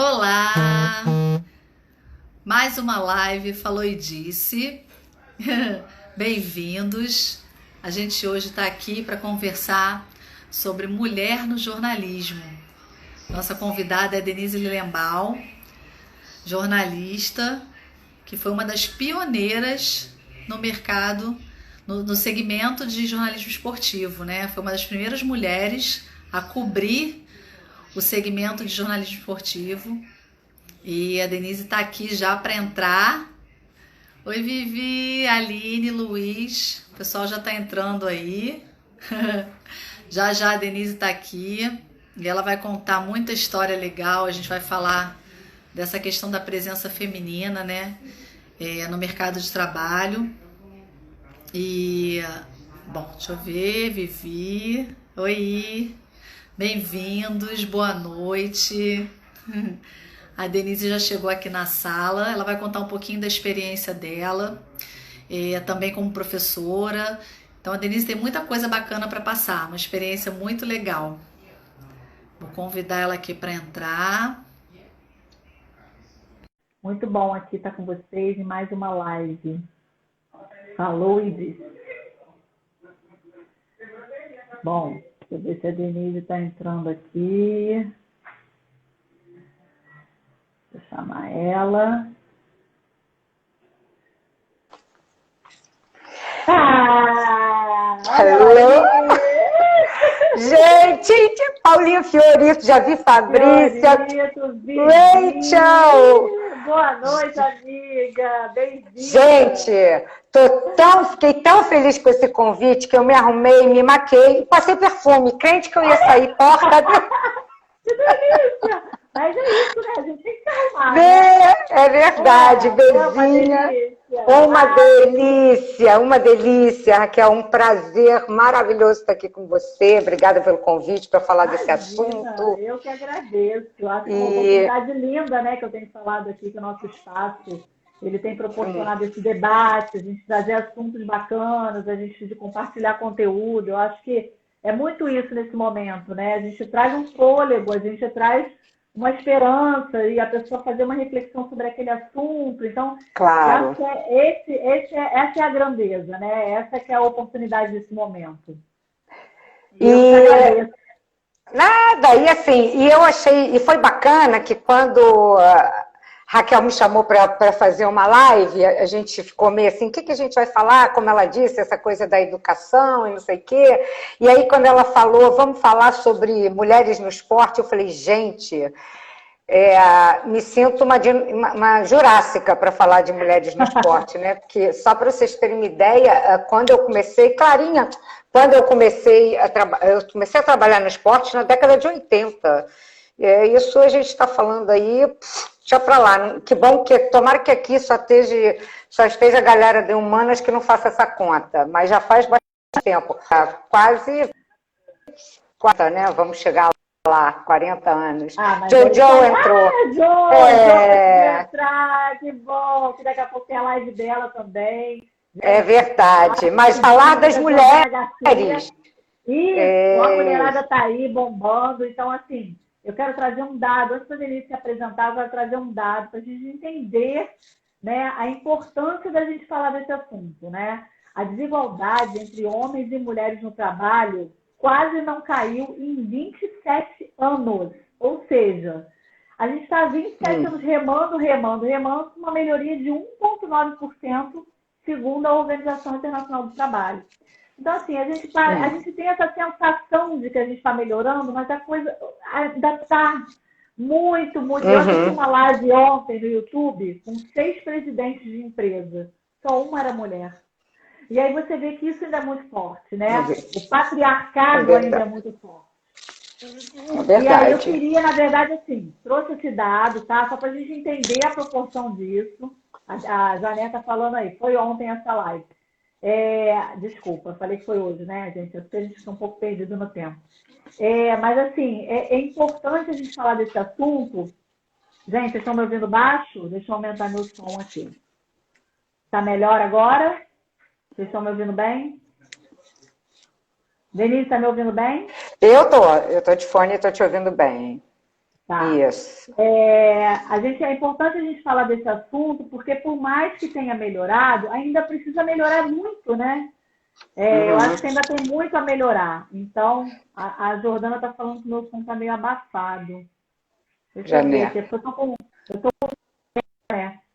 Olá! Mais uma live Falou e Disse. Bem-vindos. A gente hoje está aqui para conversar sobre mulher no jornalismo. Nossa convidada é Denise Lillenbaum, jornalista, que foi uma das pioneiras no mercado, no segmento de jornalismo esportivo, né? Foi uma das primeiras mulheres a cobrir o segmento de jornalismo esportivo. E a Denise está aqui já para entrar. Oi, Vivi, Aline, Luiz. O pessoal já está entrando aí. Já já a Denise está aqui e ela vai contar muita história legal. A gente vai falar dessa questão da presença feminina, né, no mercado de trabalho. E, bom, deixa eu ver, Vivi. Oi, bem-vindos, boa noite. A Denise já chegou aqui na sala, ela vai contar um pouquinho da experiência dela, também como professora. Então a Denise tem muita coisa bacana para passar, uma experiência muito legal. Vou convidar ela aqui para entrar. Muito bom aqui estar com vocês em mais uma live. Falou e disse. Bom, deixa eu ver se a Denise está entrando aqui. Vou chamar ela. Hello! Gente, Paulinha Fiorito, já vi Fabrícia. Rachel! Boa noite, amiga. Bem-vinda. Gente, fiquei tão feliz com esse convite que eu me arrumei, me maquei, passei perfume, crente que eu ia sair porca. Que delícia! Mas é isso, né? A gente tem que se arrumar, né? É verdade, beijinha. Uma delícia, Raquel, um prazer maravilhoso estar aqui com você. Obrigada pelo convite para falar desse assunto. Eu que agradeço. Eu acho que é uma oportunidade linda, né, que eu tenho falado aqui, que o nosso espaço ele tem proporcionado esse debate, a gente trazer assuntos bacanas, a gente compartilhar conteúdo. Eu acho que é muito isso nesse momento, né? A gente traz um fôlego, a gente traz uma esperança e a pessoa fazer uma reflexão sobre aquele assunto. Então, claro. Essa é a grandeza, né? Essa que é a oportunidade desse momento. Nada, e assim, e eu achei, e foi bacana que quando Raquel me chamou para fazer uma live, a gente ficou meio assim, o que a gente vai falar? Como ela disse, essa coisa da educação e não sei o quê. E aí, quando ela falou, vamos falar sobre mulheres no esporte, eu falei, gente, me sinto uma jurássica para falar de mulheres no esporte, né? Porque, só para vocês terem uma ideia, quando eu comecei, Clarinha, quando eu comecei a trabalhar no esporte na década de 80. Isso a gente está falando aí, deixa para lá. Que bom que, tomara que aqui só esteja a galera de humanas que não faça essa conta, mas já faz bastante tempo, quase 40, né? Vamos chegar lá, 40 anos. Jojo entrou. Que bom, que daqui a pouco tem a live dela também. É verdade, mas falar das mulheres. Isso, a mulherada está aí bombando, então assim, eu quero trazer um dado, antes da Denise se apresentar, eu quero trazer um dado para a gente entender, né, a importância da gente falar desse assunto, né? A desigualdade entre homens e mulheres no trabalho quase não caiu em 27 anos. Ou seja, a gente está há 27 anos remando, uma melhoria de 1,9%, segundo a Organização Internacional do Trabalho. Então, assim, a gente tem essa sensação de que a gente está melhorando, mas a coisa ainda está muito. Eu assisti uma live ontem no YouTube com 6 presidentes de empresa. Só uma era mulher. E aí você vê que isso ainda é muito forte, né? O patriarcado ainda é muito forte. E aí eu queria, na verdade, assim, trouxe esse dado, tá? Só para a gente entender a proporção disso. A Janeta tá falando aí, foi ontem essa live. Desculpa, falei que foi hoje, né, gente? Eu sei que a gente fica um pouco perdido no tempo. Mas, assim, é importante a gente falar desse assunto. Gente, vocês estão me ouvindo baixo? Deixa eu aumentar meu som aqui. Tá melhor agora? Vocês estão me ouvindo bem? Denise, está me ouvindo bem? Eu tô de fone e tô te ouvindo bem. Tá. Isso. É importante a gente falar desse assunto, porque por mais que tenha melhorado, ainda precisa melhorar muito, né? Eu acho que ainda tem muito a melhorar. Então, a Jordana está falando que o meu som está meio abafado. Deixa eu ver aqui. Eu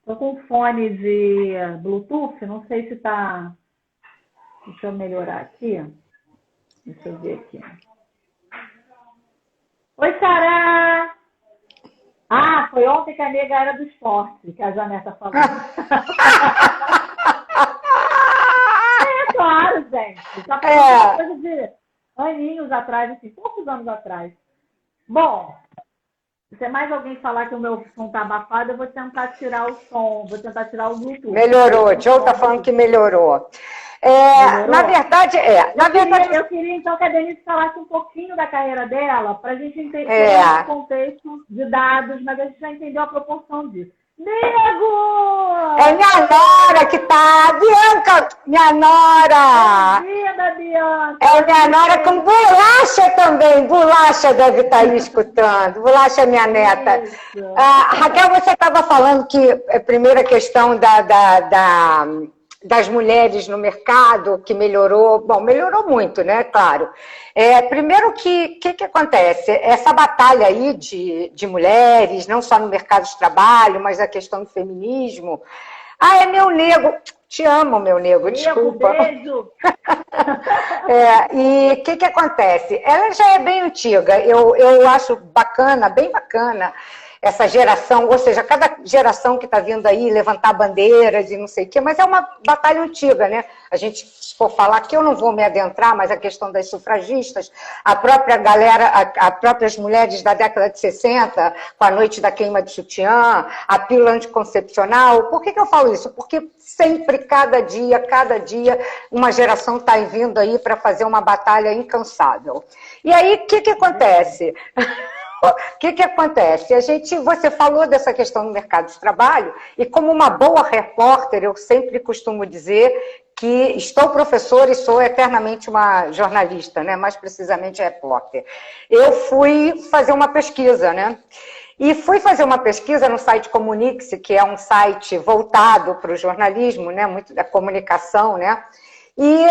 tô com fone de Bluetooth, não sei se tá... Deixa eu melhorar aqui. Deixa eu ver aqui. Oi, Sará! Ah, foi ontem que a nega era do esporte, que a Janeta falou. Claro, gente. Já foi coisa de aninhos atrás, assim, poucos anos atrás. Bom, se mais alguém falar que o meu som tá abafado, eu vou tentar tirar o som, vou tentar tirar o Bluetooth. Melhorou, Joe tá falando que melhorou. Na verdade, eu queria, então, que a Denise falasse um pouquinho da carreira dela, para a gente entender o contexto de dados, mas a gente já entendeu a proporção disso. Nego! É minha nora que tá, Bianca, minha nora! Bem-vinda, Bianca! É minha nora com bolacha também, bolacha deve estar aí escutando, bolacha é minha neta. Raquel, você estava falando que a primeira questão das mulheres no mercado, que melhorou, bom, melhorou muito, né, claro. Primeiro, o que acontece? Essa batalha aí de mulheres, não só no mercado de trabalho, mas a questão do feminismo. É meu nego, te amo, meu nego, desculpa. Beijo! E o que acontece? Ela já é bem antiga, eu acho bacana, bem bacana, essa geração, ou seja, cada geração que está vindo aí levantar bandeiras e não sei o quê, mas é uma batalha antiga, né? A gente, se for falar que eu não vou me adentrar, mas a questão das sufragistas, a própria galera, as próprias mulheres da década de 60, com a noite da queima de sutiã, a pílula anticoncepcional. Por que eu falo isso? Porque sempre, cada dia, uma geração está vindo aí para fazer uma batalha incansável. E aí, o que acontece? O que acontece? Você falou dessa questão no mercado de trabalho, e como uma boa repórter, eu sempre costumo dizer que estou professora e sou eternamente uma jornalista, né? Mais precisamente repórter. Eu fui fazer uma pesquisa, né? E fui fazer uma pesquisa no site Comunique-se, que é um site voltado para o jornalismo, né? Muito da comunicação, né? E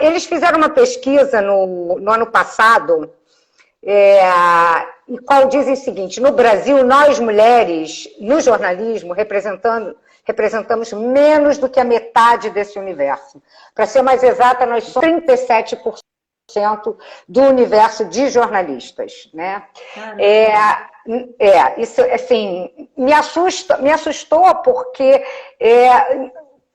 eles fizeram uma pesquisa no ano passado, e qual dizem o seguinte: no Brasil, nós mulheres, no jornalismo, representamos menos do que a metade desse universo. Para ser mais exata, nós somos 37% do universo de jornalistas, né? Isso, assim, me assustou porque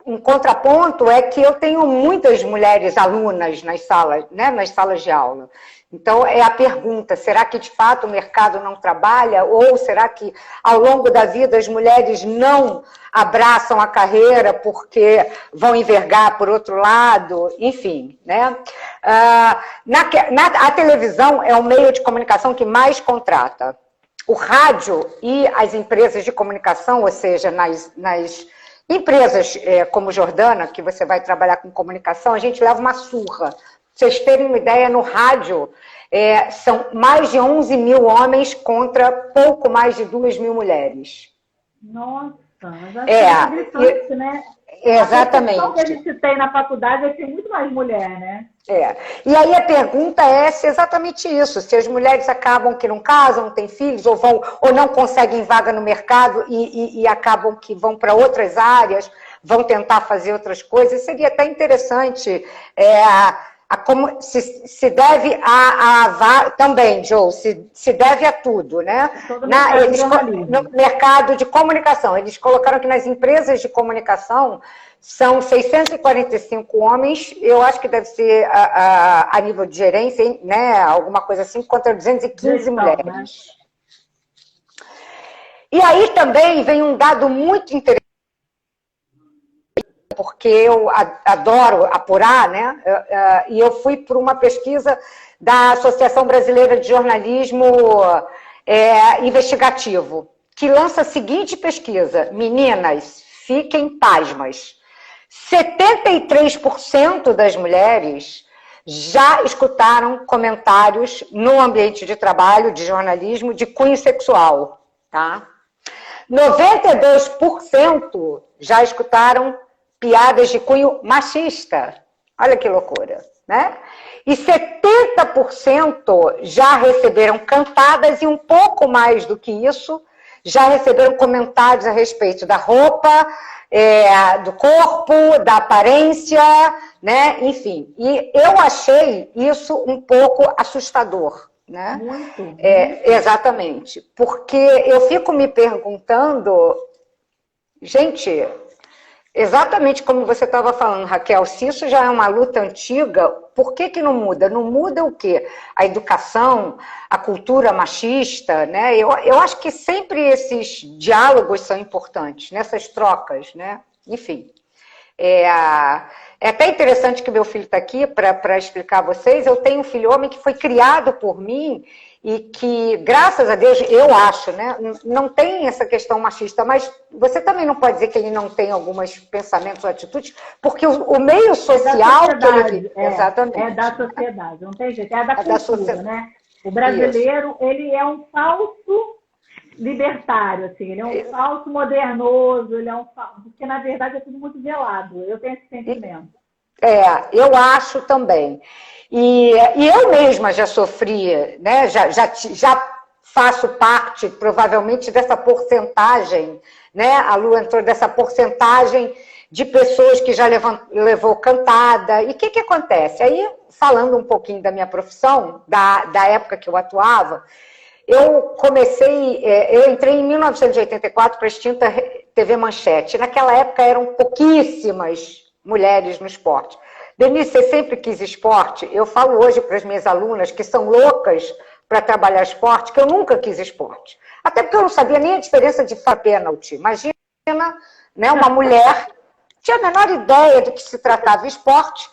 um contraponto é que eu tenho muitas mulheres alunas nas salas, né, nas salas de aula. Então, é a pergunta: será que de fato o mercado não trabalha? Ou será que ao longo da vida as mulheres não abraçam a carreira porque vão envergar por outro lado? Enfim, né? A televisão é o meio de comunicação que mais contrata. O rádio e as empresas de comunicação, ou seja, nas empresas como Jordana, que você vai trabalhar com comunicação, a gente leva uma surra. Pra vocês terem uma ideia, no rádio são mais de 11 mil homens contra pouco mais de 2 mil mulheres. Nossa, mas acho que é gritante, né? Exatamente. A que a gente tem na faculdade é que tem muito mais mulher, né? E aí a pergunta é se exatamente isso: se as mulheres acabam que não casam, não têm filhos, ou não conseguem vaga no mercado e acabam que vão para outras áreas, vão tentar fazer outras coisas. Seria até interessante como se deve também, Joe, se deve a tudo, né? No mercado de comunicação. Eles colocaram que nas empresas de comunicação são 645 homens, eu acho que deve ser a nível de gerência, né? Alguma coisa assim, contra 215 mulheres. Né? E aí também vem um dado muito interessante, porque eu adoro apurar, né? E eu fui por uma pesquisa da Associação Brasileira de Jornalismo Investigativo, que lança a seguinte pesquisa: meninas, fiquem pasmas, 73% das mulheres já escutaram comentários no ambiente de trabalho, de jornalismo, de cunho sexual, tá? 92% já escutaram piadas de cunho machista. Olha que loucura, né? E 70% já receberam cantadas e um pouco mais do que isso, já receberam comentários a respeito da roupa, do corpo, da aparência, né? Enfim. E eu achei isso um pouco assustador, né? Muito. Exatamente. Porque eu fico me perguntando, gente, exatamente como você estava falando, Raquel, se isso já é uma luta antiga, por que que não muda? Não muda o quê? A educação, a cultura machista, né? Eu acho que sempre esses diálogos são importantes, nessas trocas, né? Enfim. É até interessante que meu filho está aqui para explicar a vocês. Eu tenho um filho homem que foi criado por mim e que, graças a Deus, eu acho, né, não tem essa questão machista, mas você também não pode dizer que ele não tem alguns pensamentos ou atitudes, porque o meio social que ele vive... Exatamente. É da sociedade, não tem jeito, é da cultura, né? O brasileiro, ele é um falso libertário, assim, ele é um falso modernoso, ele é um falso, porque na verdade é tudo muito velado, eu tenho esse sentimento. Eu acho também. E eu mesma já sofri, né? Já faço parte, provavelmente, dessa porcentagem, né? A Lu entrou dessa porcentagem de pessoas que já levou cantada. E o que acontece? Aí, falando um pouquinho da minha profissão, da época que eu atuava, eu entrei em 1984 para a extinta TV Manchete. Naquela época eram pouquíssimas mulheres no esporte. Denise, você sempre quis esporte? Eu falo hoje para as minhas alunas que são loucas para trabalhar esporte, que eu nunca quis esporte. Até porque eu não sabia nem a diferença de pênalti. Imagina, né, uma mulher, tinha a menor ideia do que se tratava esporte.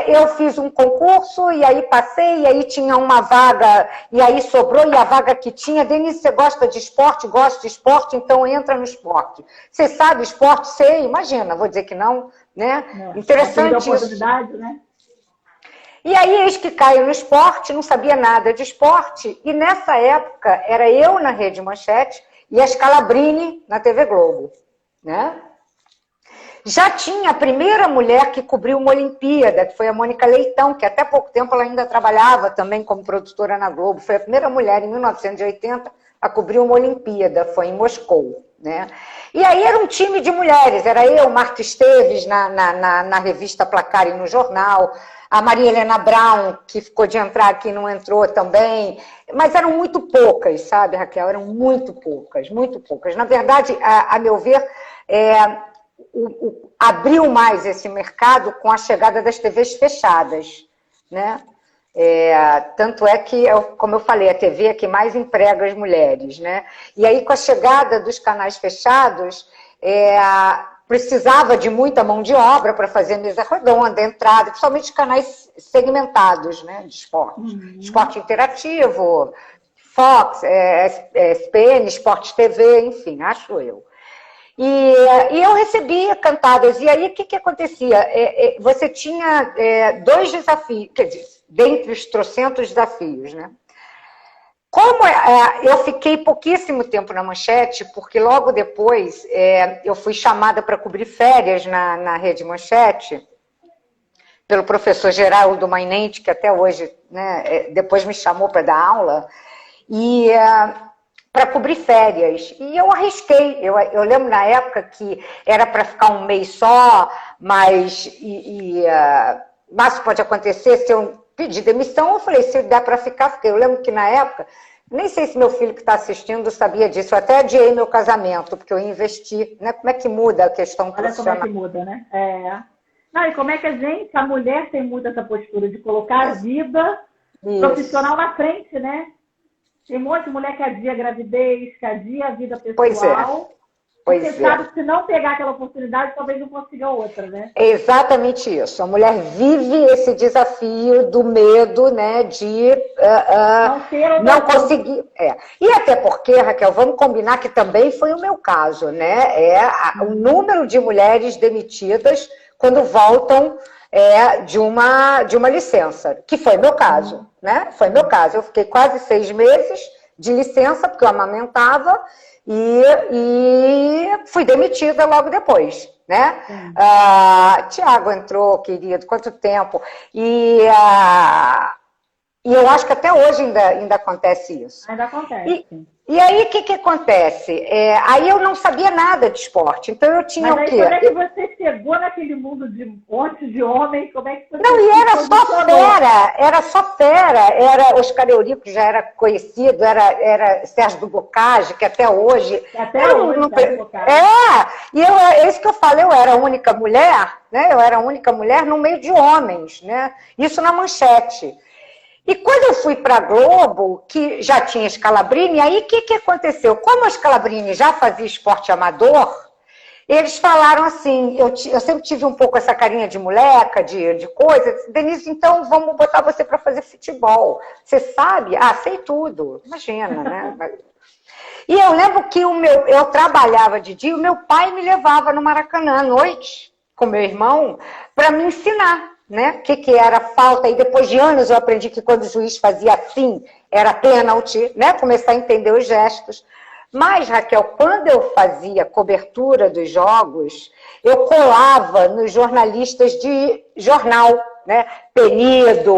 Eu fiz um concurso e aí passei, e aí tinha uma vaga, e aí sobrou, e a vaga que tinha, Denise, você gosta de esporte? Gosto de esporte, então entra no esporte. Você sabe esporte? Sei, imagina, vou dizer que não, né? Interessante isso. Né? E aí, eis que caio no esporte, não sabia nada de esporte, e nessa época era eu na Rede Manchete e a Scalabrini na TV Globo, né? Já tinha a primeira mulher que cobriu uma Olimpíada, que foi a Mônica Leitão, que até pouco tempo ela ainda trabalhava também como produtora na Globo. Foi a primeira mulher, em 1980, a cobrir uma Olimpíada, foi em Moscou, né? E aí era um time de mulheres, era eu, Marta Esteves, na revista Placar e no jornal, a Maria Helena Brown, que ficou de entrar aqui, não entrou também, mas eram muito poucas, sabe, Raquel? Eram muito poucas, muito poucas. Na verdade, a meu ver, abriu mais esse mercado com a chegada das TVs fechadas, né? Tanto é que, como eu falei, a TV é que mais emprega as mulheres, né? E aí, com a chegada dos canais fechados, precisava de muita mão de obra para fazer mesa redonda, entrada, principalmente canais segmentados, né? De esporte. Esporte interativo, Fox, ESPN, Sport TV, enfim, acho eu. E eu recebia cantadas, e aí o que acontecia? Você tinha 2 desafios, quer dizer, dentre os trocentos desafios, né? Como eu fiquei pouquíssimo tempo na Manchete, porque logo depois eu fui chamada para cobrir férias na Rede Manchete, pelo professor Geraldo Mainente, que até hoje, né, depois me chamou para dar aula, e para cobrir férias. E eu arrisquei. Eu lembro na época que era para ficar um mês só, mas pode acontecer se eu pedir demissão. Eu falei, se der para ficar, fiquei. Eu lembro que na época, nem sei se meu filho que está assistindo sabia disso, eu até adiei meu casamento, porque eu investi, né? Como é que muda a questão profissional? Olha como é que muda, né? Não, e como é que a mulher tem muito essa postura de colocar a vida profissional na frente, né? Tem um monte de mulher que adia a gravidez, que adia a vida pessoal. Porque sabe que se não pegar aquela oportunidade, talvez não consiga outra, né? É exatamente isso. A mulher vive esse desafio do medo, né, de não conseguir. E até porque, Raquel, vamos combinar que também foi o meu caso, né? O número de mulheres demitidas quando voltam de uma licença, que foi meu caso, né? Foi meu caso. Eu fiquei quase 6 meses de licença, porque eu amamentava, e fui demitida logo depois, né? Tiago entrou, querido, quanto tempo? E eu acho que até hoje ainda acontece isso. Ainda acontece. E aí, o que acontece? Aí eu não sabia nada de esporte, então eu tinha Mas o quê? Mas aí, quando é que você chegou naquele mundo de monte de homens, como é que você... Não, e era só fera, era Oscar Eurico, que já era conhecido, era Sérgio do Bocage, que até hoje... É isso que eu falei, eu era a única mulher, né? Eu era a única mulher no meio de homens, né? Isso na Manchete. E quando eu fui para a Globo, que já tinha Scalabrini, aí o que aconteceu? Como a Scalabrini já fazia esporte amador, eles falaram assim, eu sempre tive um pouco essa carinha de moleca, de coisa, Denise, então vamos botar você para fazer futebol. Você sabe? Sei tudo. Imagina, né? E eu lembro que eu trabalhava de dia, o meu pai me levava no Maracanã à noite, com meu irmão, para me ensinar. Né? O que era falta, e depois de anos eu aprendi que quando o juiz fazia assim, era pênalti, né? Começar a entender os gestos. Mas, Raquel, quando eu fazia cobertura dos jogos, eu colava nos jornalistas de jornal, né? Penido,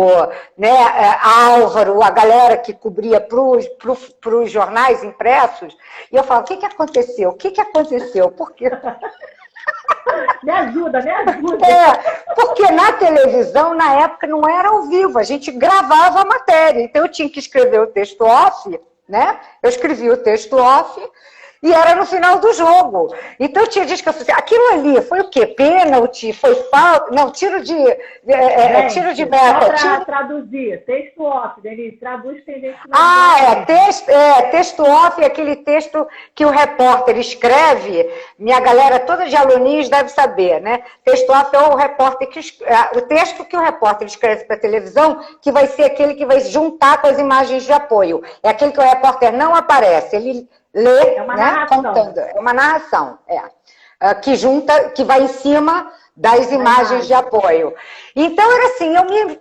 né? Álvaro, a galera que cobria para os jornais impressos, e eu falava, o que aconteceu? O que aconteceu? Por quê? Me ajuda. Porque na televisão, na época, não era ao vivo, a gente gravava a matéria, então eu tinha que escrever o texto off, né? Eu escrevia o texto off e era no final do jogo. Então tinha dias que eu falei, aquilo ali foi o quê? Pênalti? Foi falta? Não, tiro de meta. Só para traduzir, texto off, Denise, traduz tendência. Texto off é aquele texto que o repórter escreve, minha galera toda de aluninhos deve saber, né? Texto off é o texto que o repórter escreve para a televisão, que vai ser aquele que vai juntar com as imagens de apoio. É aquele que o repórter não aparece, ele lê, né, contando. É uma narração, que junta, que vai em cima das imagens de apoio. Então, era assim,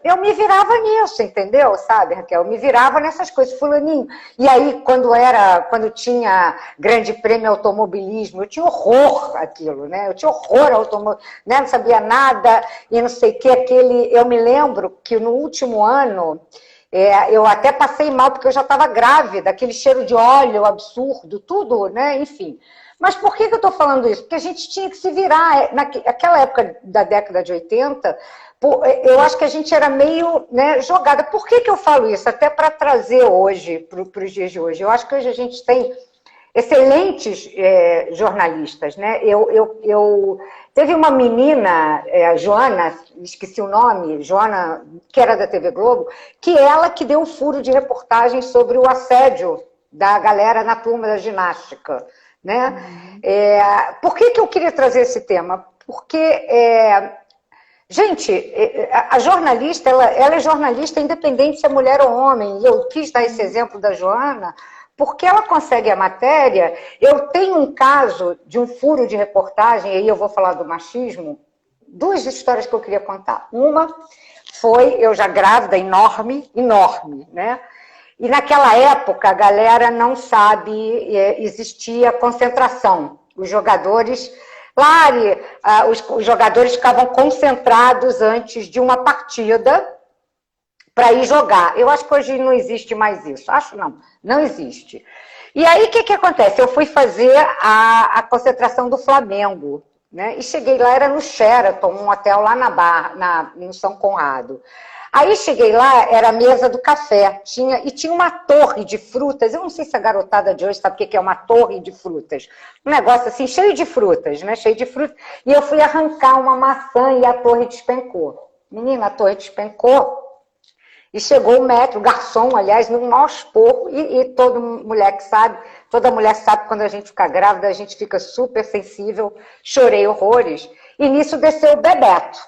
eu me virava nisso, entendeu? Sabe, Raquel? Eu me virava nessas coisas, fulaninho. E aí, quando tinha grande prêmio automobilismo, eu tinha horror àquilo, né? Eu tinha horror ao automobilismo, né? Não sabia nada, e não sei o que, eu me lembro que no último ano, eu até passei mal, porque eu já estava grávida, aquele cheiro de óleo absurdo, tudo, né? Enfim. Mas por que eu estou falando isso? Porque a gente tinha que se virar. Naquela época da década de 80, eu acho que a gente era meio, né, jogada. Por que eu falo isso? Até para trazer hoje, para os dias de hoje. Eu acho que hoje a gente tem excelentes jornalistas, né? Teve uma menina, a Joana, esqueci o nome, Joana, que era da TV Globo, que ela que deu um furo de reportagem sobre o assédio da galera na turma da ginástica, né? Por que eu queria trazer esse tema? Porque, gente, a jornalista, ela é jornalista independente se é mulher ou homem, e eu quis dar esse exemplo da Joana, porque ela consegue a matéria. Eu tenho um caso de um furo de reportagem, e aí eu vou falar do machismo, 2 histórias que eu queria contar. Uma foi, eu já grávida, enorme, né? E naquela época, a galera não sabe, existia concentração. Os jogadores, os jogadores ficavam concentrados antes de uma partida para ir jogar. Eu acho que hoje não existe mais isso. Acho não existe. E aí, o que acontece? Eu fui fazer a concentração do Flamengo, né? E cheguei lá, era no Sheraton, um hotel lá na Barra, no São Conrado. Aí cheguei lá, era a mesa do café, tinha uma torre de frutas. Eu não sei se a garotada de hoje sabe o que é uma torre de frutas. Um negócio assim, cheio de frutas, né? Cheio de frutas. E eu fui arrancar uma maçã e a torre despencou. Menina, a torre despencou. E chegou o garçom, aliás, no maior esporro, e toda mulher sabe que quando a gente fica grávida, a gente fica super sensível, chorei horrores. E nisso desceu o Bebeto.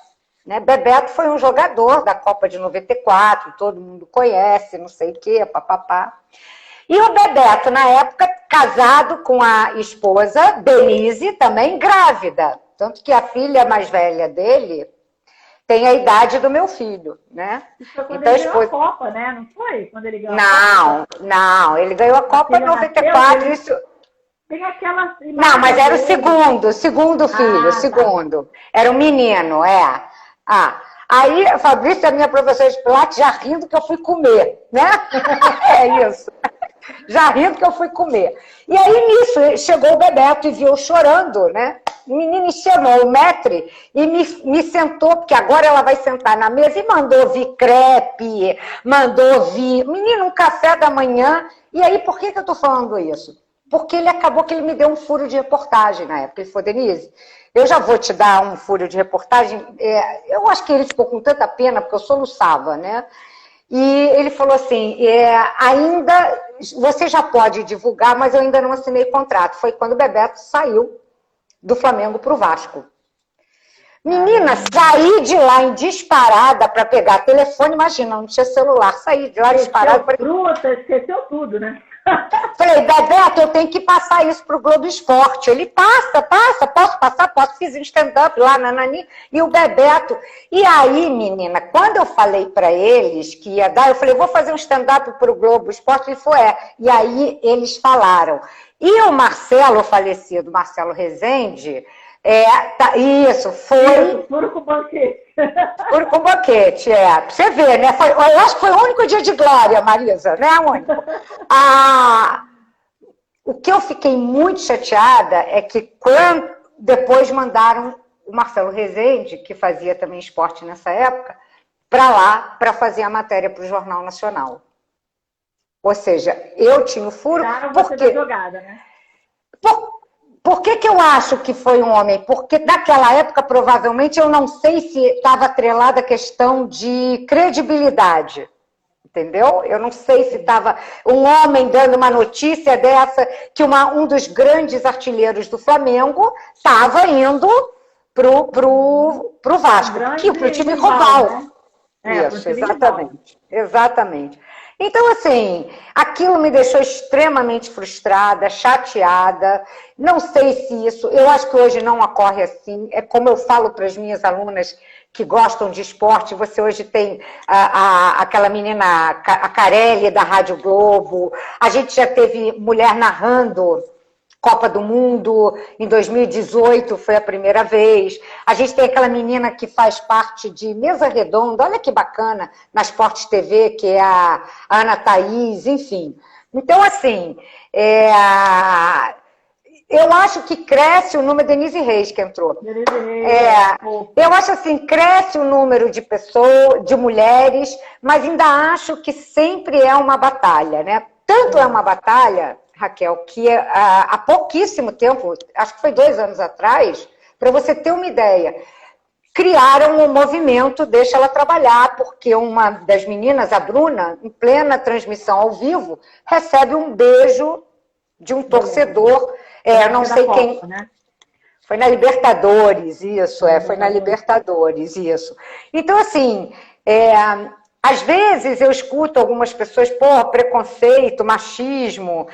Né? Bebeto foi um jogador da Copa de 94, todo mundo conhece, não sei o quê, papapá. E o Bebeto, na época, casado com a esposa, Denise, também grávida. Tanto que a filha mais velha dele tem a idade do meu filho, né? Isso foi quando Então, ele ganhou a Copa, né? Não foi? Quando ele ganhou a Copa? Não, ele ganhou a Copa em 94, isso... Tem aquela... Não, mas era o segundo filho, o segundo. Tá. Era um menino, Aí, a Fabrício, a minha professora de Pilates, já rindo que eu fui comer, né? É isso. Já rindo que eu fui comer. E aí, nisso, chegou o Bebeto e viu eu chorando, né? O menino chamou o maître e me sentou, porque agora ela vai sentar na mesa, e mandou vir crepe, mandou vir... Menino, um café da manhã. E aí, por que eu tô falando isso? Porque ele acabou que ele me deu um furo de reportagem na época. Ele falou, Denise, eu já vou te dar um furo de reportagem. Eu acho que ele ficou com tanta pena, porque eu soluçava, né? E ele falou assim, ainda você já pode divulgar, mas eu ainda não assinei contrato. Foi quando o Bebeto saiu do Flamengo para o Vasco. Menina, saí de lá em disparada para pegar telefone, imagina, não tinha celular. Saí de lá disparada. Bruta, esqueceu tudo, né? Falei, Bebeto, eu tenho que passar isso pro Globo Esporte. Ele passa, posso passar? Posso. Fiz um stand-up lá na Nani e o Bebeto. E aí, menina, quando eu falei para eles que ia dar, eu falei, vou fazer um stand-up pro Globo Esporte. Ele falou, E aí eles falaram. E o Marcelo, o falecido Marcelo Rezende, isso, foi... Furo com banquete. Furo com banquete, Pra você ver, né? Eu acho que foi o único dia de glória, Marisa, né? O que eu fiquei muito chateada é que quando depois mandaram o Marcelo Rezende, que fazia também esporte nessa época, para lá, para fazer a matéria para o Jornal Nacional. Ou seja, eu tinha o furo... Porque jogada, né? Por que eu acho que foi um homem? Porque naquela época, provavelmente, eu não sei se estava atrelada a questão de credibilidade. Entendeu? Eu não sei se estava um homem dando uma notícia dessa, que um dos grandes artilheiros do Flamengo estava indo pro Vasco, pro time rival. Né? Isso, exatamente. Exatamente. Então, assim, aquilo me deixou extremamente frustrada, chateada. Não sei se isso... Eu acho que hoje não ocorre assim. É como eu falo para as minhas alunas que gostam de esporte. Você hoje tem aquela menina, a Carelli, da Rádio Globo. A gente já teve mulher narrando Copa do Mundo, em 2018 foi a primeira vez. A gente tem aquela menina que faz parte de Mesa Redonda, olha que bacana, na Sport TV, que é a Ana Thaís, enfim. Então, assim, eu acho que cresce o número, Denise Reis que entrou. Eu acho assim, cresce o número de pessoas, de mulheres, mas ainda acho que sempre é uma batalha, né? Tanto é uma batalha, Raquel, que há pouquíssimo tempo, acho que foi 2 anos atrás, para você ter uma ideia, criaram um movimento Deixa Ela Trabalhar, porque uma das meninas, a Bruna, em plena transmissão ao vivo, recebe um beijo de um torcedor, não sei quem... Copa, né? Foi na Libertadores, isso, foi na Libertadores, isso. Então, assim... Às vezes eu escuto algumas pessoas, preconceito, machismo.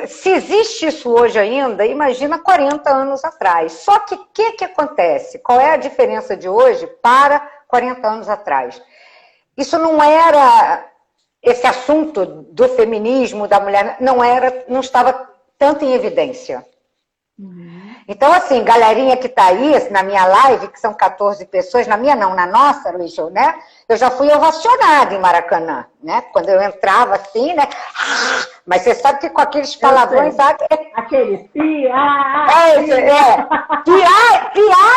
Se existe isso hoje ainda, imagina 40 anos atrás. Só que o que acontece? Qual é a diferença de hoje para 40 anos atrás? Isso não era... Esse assunto do feminismo, da mulher, não estava tanto em evidência. Então, assim, galerinha que tá aí, na minha live, que são 14 pessoas, na minha não, na nossa, Luiz, né? Eu já fui ovacionada em Maracanã, né? Quando eu entrava assim, né? Mas você sabe que com aqueles palavrões... Aquele piar,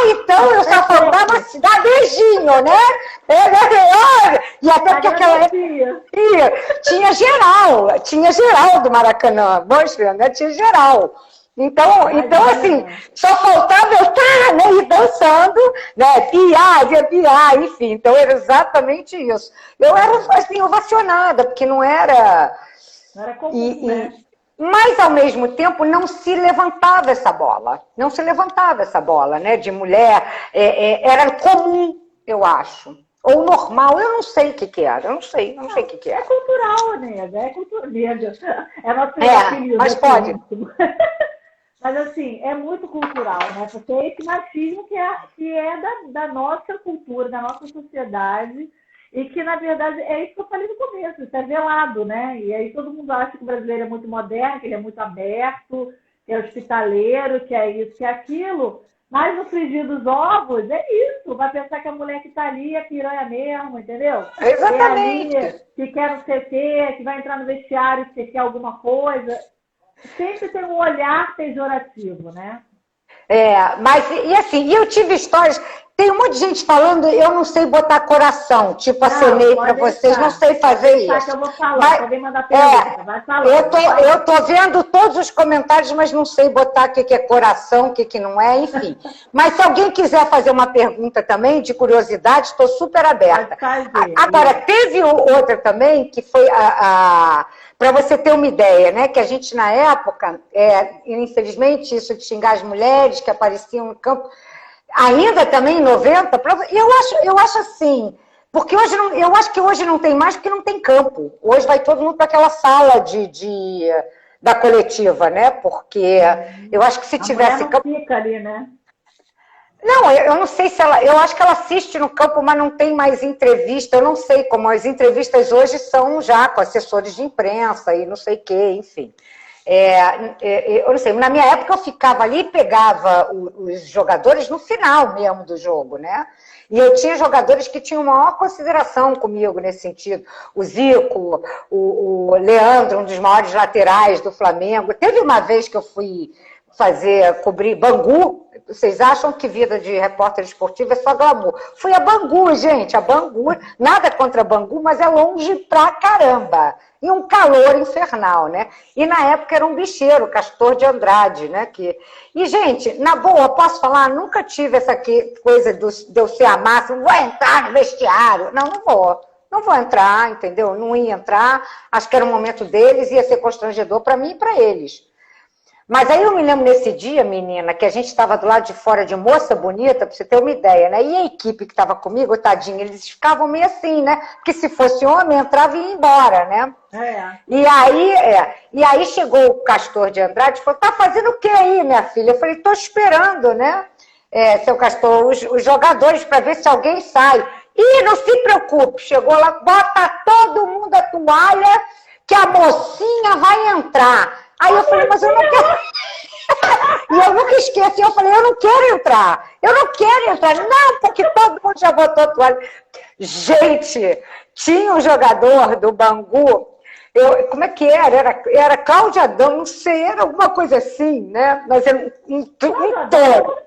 então, eu só faltava dar beijinho, né? E até porque aquela... Tinha geral do Maracanã, mostra, né? Tinha geral. Então, assim, só faltava eu estar, né, e dançando, né, piar, enfim. Então, era exatamente isso. Eu era, assim, ovacionada, porque não era... Não era comum, né? Mas, ao mesmo tempo, não se levantava essa bola. Não se levantava essa bola, né, de mulher. Era comum, eu acho. Ou normal, eu não sei o que era. Eu não sei o que era. É cultural, né? É cultural. É nosso mas pode... Mas, assim, é muito cultural, né? Porque é esse machismo que é da nossa cultura, da nossa sociedade, e que, na verdade, é isso que eu falei no começo, isso é velado, né? E aí todo mundo acha que o brasileiro é muito moderno, que ele é muito aberto, que é hospitaleiro, que é isso, que é aquilo. Mas no frigir dos ovos, é isso. Vai pensar que a mulher que está ali é piranha mesmo, entendeu? Exatamente. É ali que quer não sei o quê, que vai entrar no vestiário que quer alguma coisa. Sempre tem um olhar pejorativo, né? Mas, e assim, eu tive histórias, tem um monte de gente falando, eu não sei botar coração, tipo, acenei para vocês, não sei fazer isso. Que eu vou falar, podem mandar pergunta, vai falando. Eu tô vendo todos os comentários, mas não sei botar o que é coração, o que não é, enfim. Mas se alguém quiser fazer uma pergunta também, de curiosidade, estou super aberta. Agora, teve outra também, que foi para você ter uma ideia, né? Que a gente, na época, infelizmente, isso de xingar as mulheres que apareciam no campo, ainda também em 90, eu acho assim, porque hoje não, eu acho que hoje não tem mais, porque não tem campo. Hoje vai todo mundo para aquela sala da coletiva, né? Porque eu acho que se tivesse campo... fica ali, né? Não, eu não sei se ela... Eu acho que ela assiste no campo, mas não tem mais entrevista. Eu não sei como as entrevistas hoje são já com assessores de imprensa e não sei o quê, enfim. Eu não sei, na minha época eu ficava ali e pegava os jogadores no final mesmo do jogo, né? E eu tinha jogadores que tinham maior consideração comigo nesse sentido. O Zico, o Leandro, um dos maiores laterais do Flamengo. Teve uma vez que eu fui cobrir Bangu. Vocês acham que vida de repórter esportivo é só glamour? Fui a Bangu, gente, a Bangu, nada contra Bangu, mas é longe pra caramba. E um calor infernal, né? E na época era um bicheiro, Castor de Andrade, né? E, gente, na boa, posso falar, nunca tive essa coisa de eu ser a máxima, vou entrar no vestiário. Não vou entrar, entendeu? Não ia entrar, acho que era o momento deles, ia ser constrangedor para mim e para eles. Mas aí eu me lembro nesse dia, menina, que a gente estava do lado de fora de moça bonita, para você ter uma ideia, né? E a equipe que estava comigo, tadinha, eles ficavam meio assim, né? Porque se fosse homem, entrava e ia embora, né? E aí chegou o Castor de Andrade e falou, tá fazendo o que aí, minha filha? Eu falei, tô esperando, né? Seu Castor, os jogadores, para ver se alguém sai. E não se preocupe, chegou lá, bota todo mundo a toalha, que a mocinha vai entrar. Aí eu falei, mas eu não quero... E eu nunca esqueci, eu falei, eu não quero entrar. Não, porque todo mundo já botou a toalha. Gente, tinha um jogador do Bangu, como é que era? Era Cláudio Adão, não sei, era alguma coisa assim, né? Mas era um touro.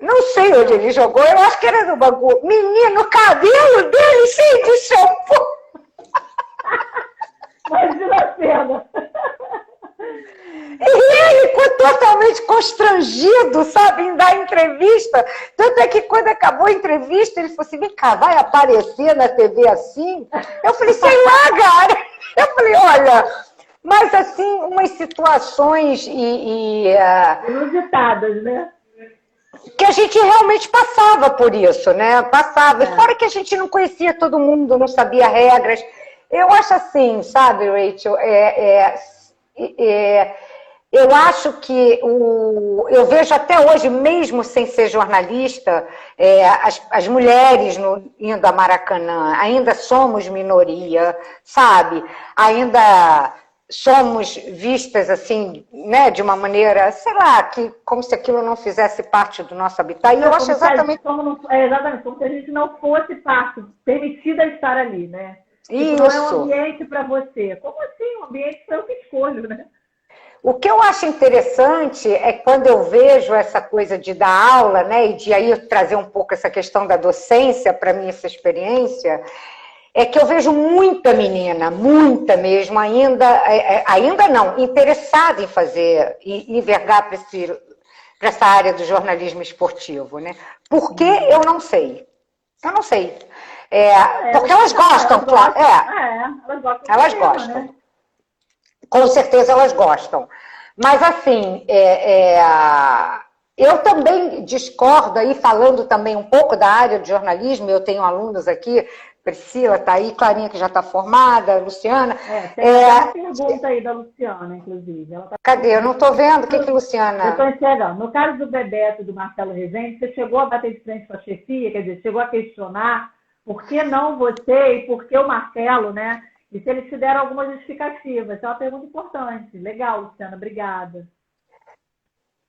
Não sei onde ele jogou, eu acho que era do Bangu. Menino, o cabelo dele cheio de shampoo. Imagina a cena. E ele ficou totalmente constrangido, sabe, em dar entrevista. Tanto é que quando acabou a entrevista, ele falou assim, vem cá, vai aparecer na TV assim? Eu falei, sei lá, cara. Eu falei, olha, mas assim, umas situações inusitadas, né? Que a gente realmente passava por isso, né? Passava. E fora que a gente não conhecia todo mundo, não sabia regras. Eu acho assim, sabe, Rachel, eu acho que eu vejo até hoje, mesmo sem ser jornalista, as mulheres indo a Maracanã, ainda somos minoria, sabe? Ainda somos vistas assim, né, de uma maneira, sei lá, como se aquilo não fizesse parte do nosso habitat. E eu acho exatamente... Exatamente, como se a gente não fosse parte, permitida estar ali, né? Isso. Não é um ambiente para você. Como assim? Um ambiente para eu que escolho, né? O que eu acho interessante é quando eu vejo essa coisa de dar aula, né, e de aí trazer um pouco essa questão da docência para mim, essa experiência, é que eu vejo muita menina, muita mesmo, ainda não, interessada em fazer, e envergar para essa área do jornalismo esportivo, né? Por que eu não sei? Eu não sei. Porque elas gostam, claro. Elas gostam. Né? Com certeza elas gostam. Mas, assim, eu também discordo aí, falando também um pouco da área de jornalismo, eu tenho alunos aqui, Priscila está aí, Clarinha que já está formada, Luciana. Tem uma pergunta aí da Luciana, inclusive. Ela tá... Cadê? Eu não estou vendo. O que Luciana... Eu estou enxergando. No caso do Bebeto e do Marcelo Rezende, você chegou a bater de frente com a chefia, quer dizer, chegou a questionar por que não você e por que o Marcelo, né? E se eles te deram alguma justificativa. Essa é uma pergunta importante. Legal, Luciana, obrigada.